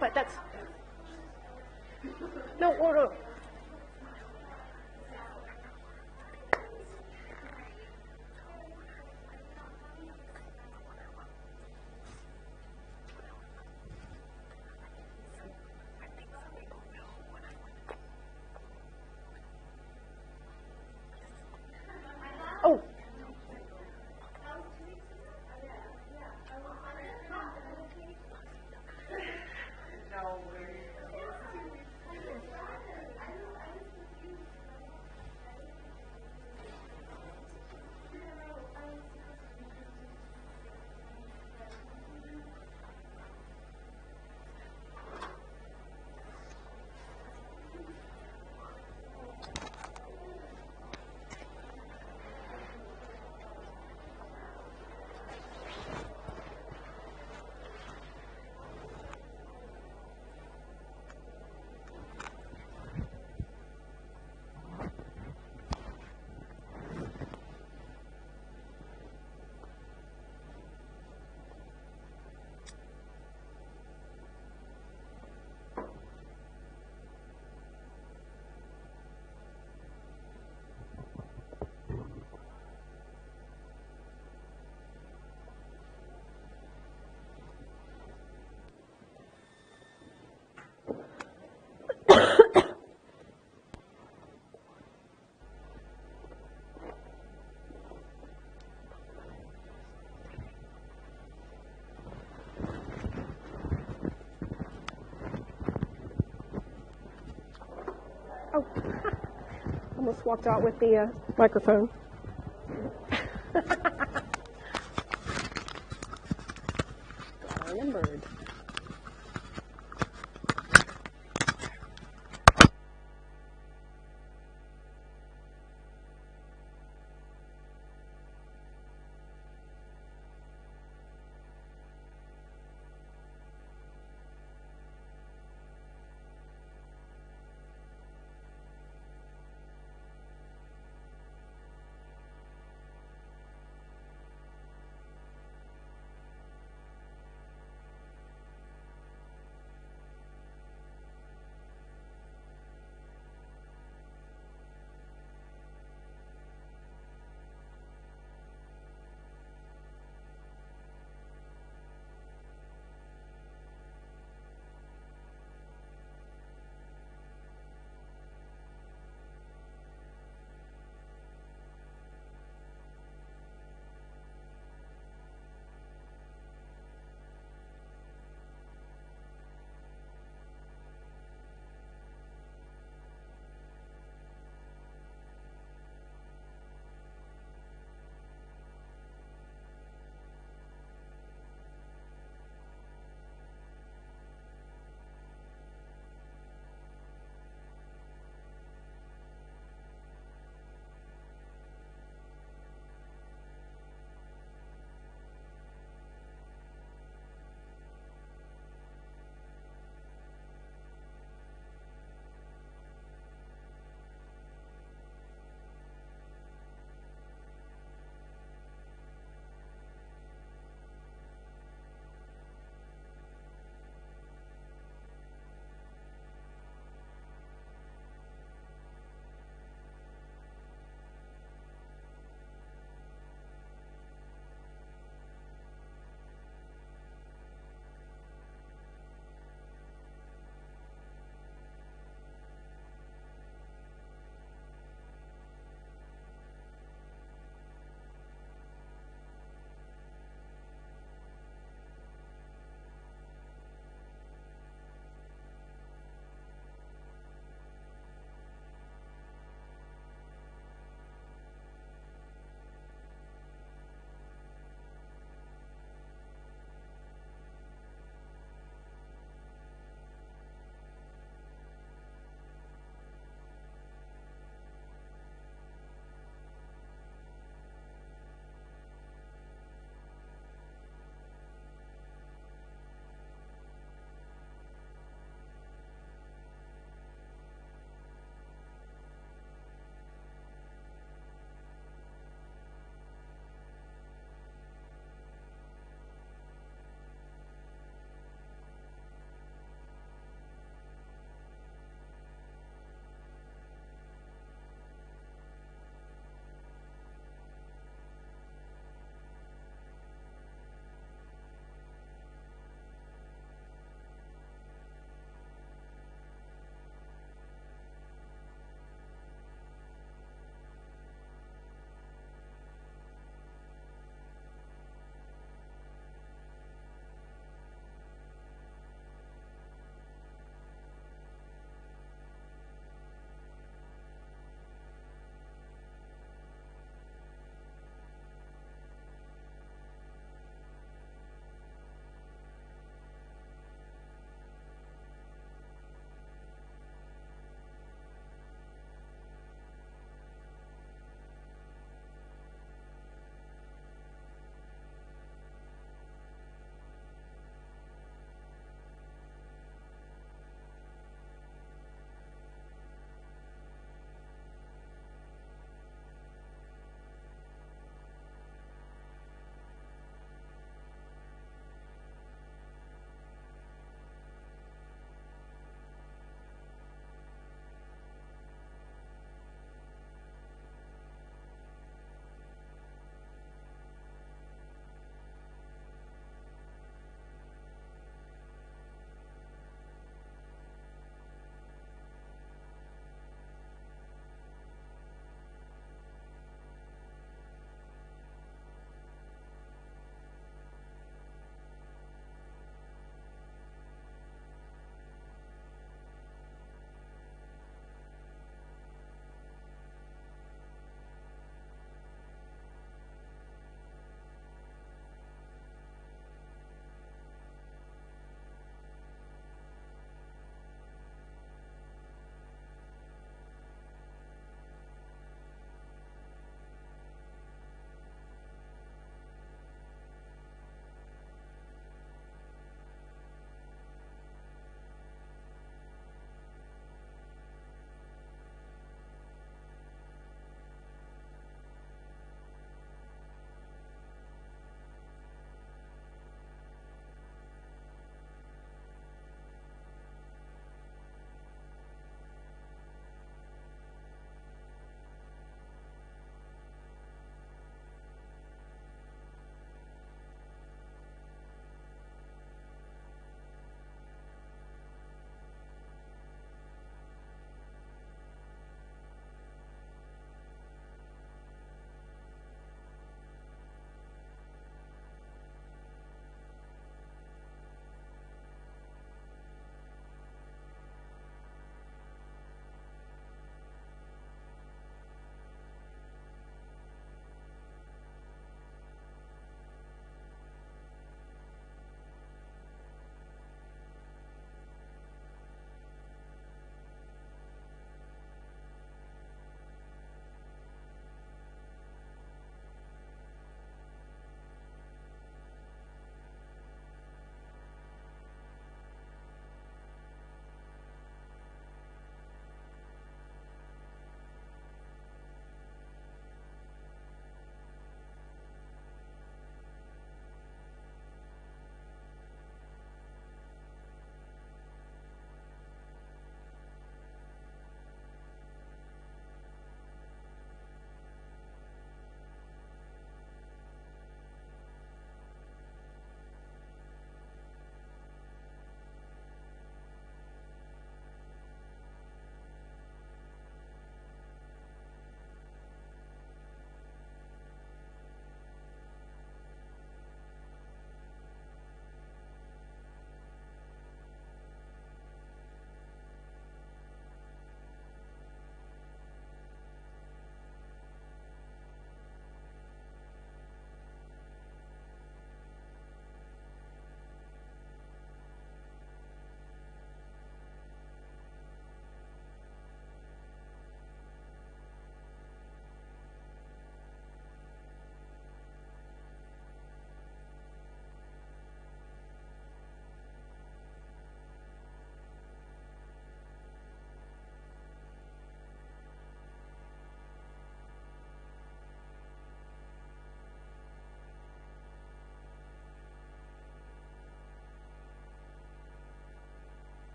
But that's no. Oh. Oh, almost walked out with the microphone.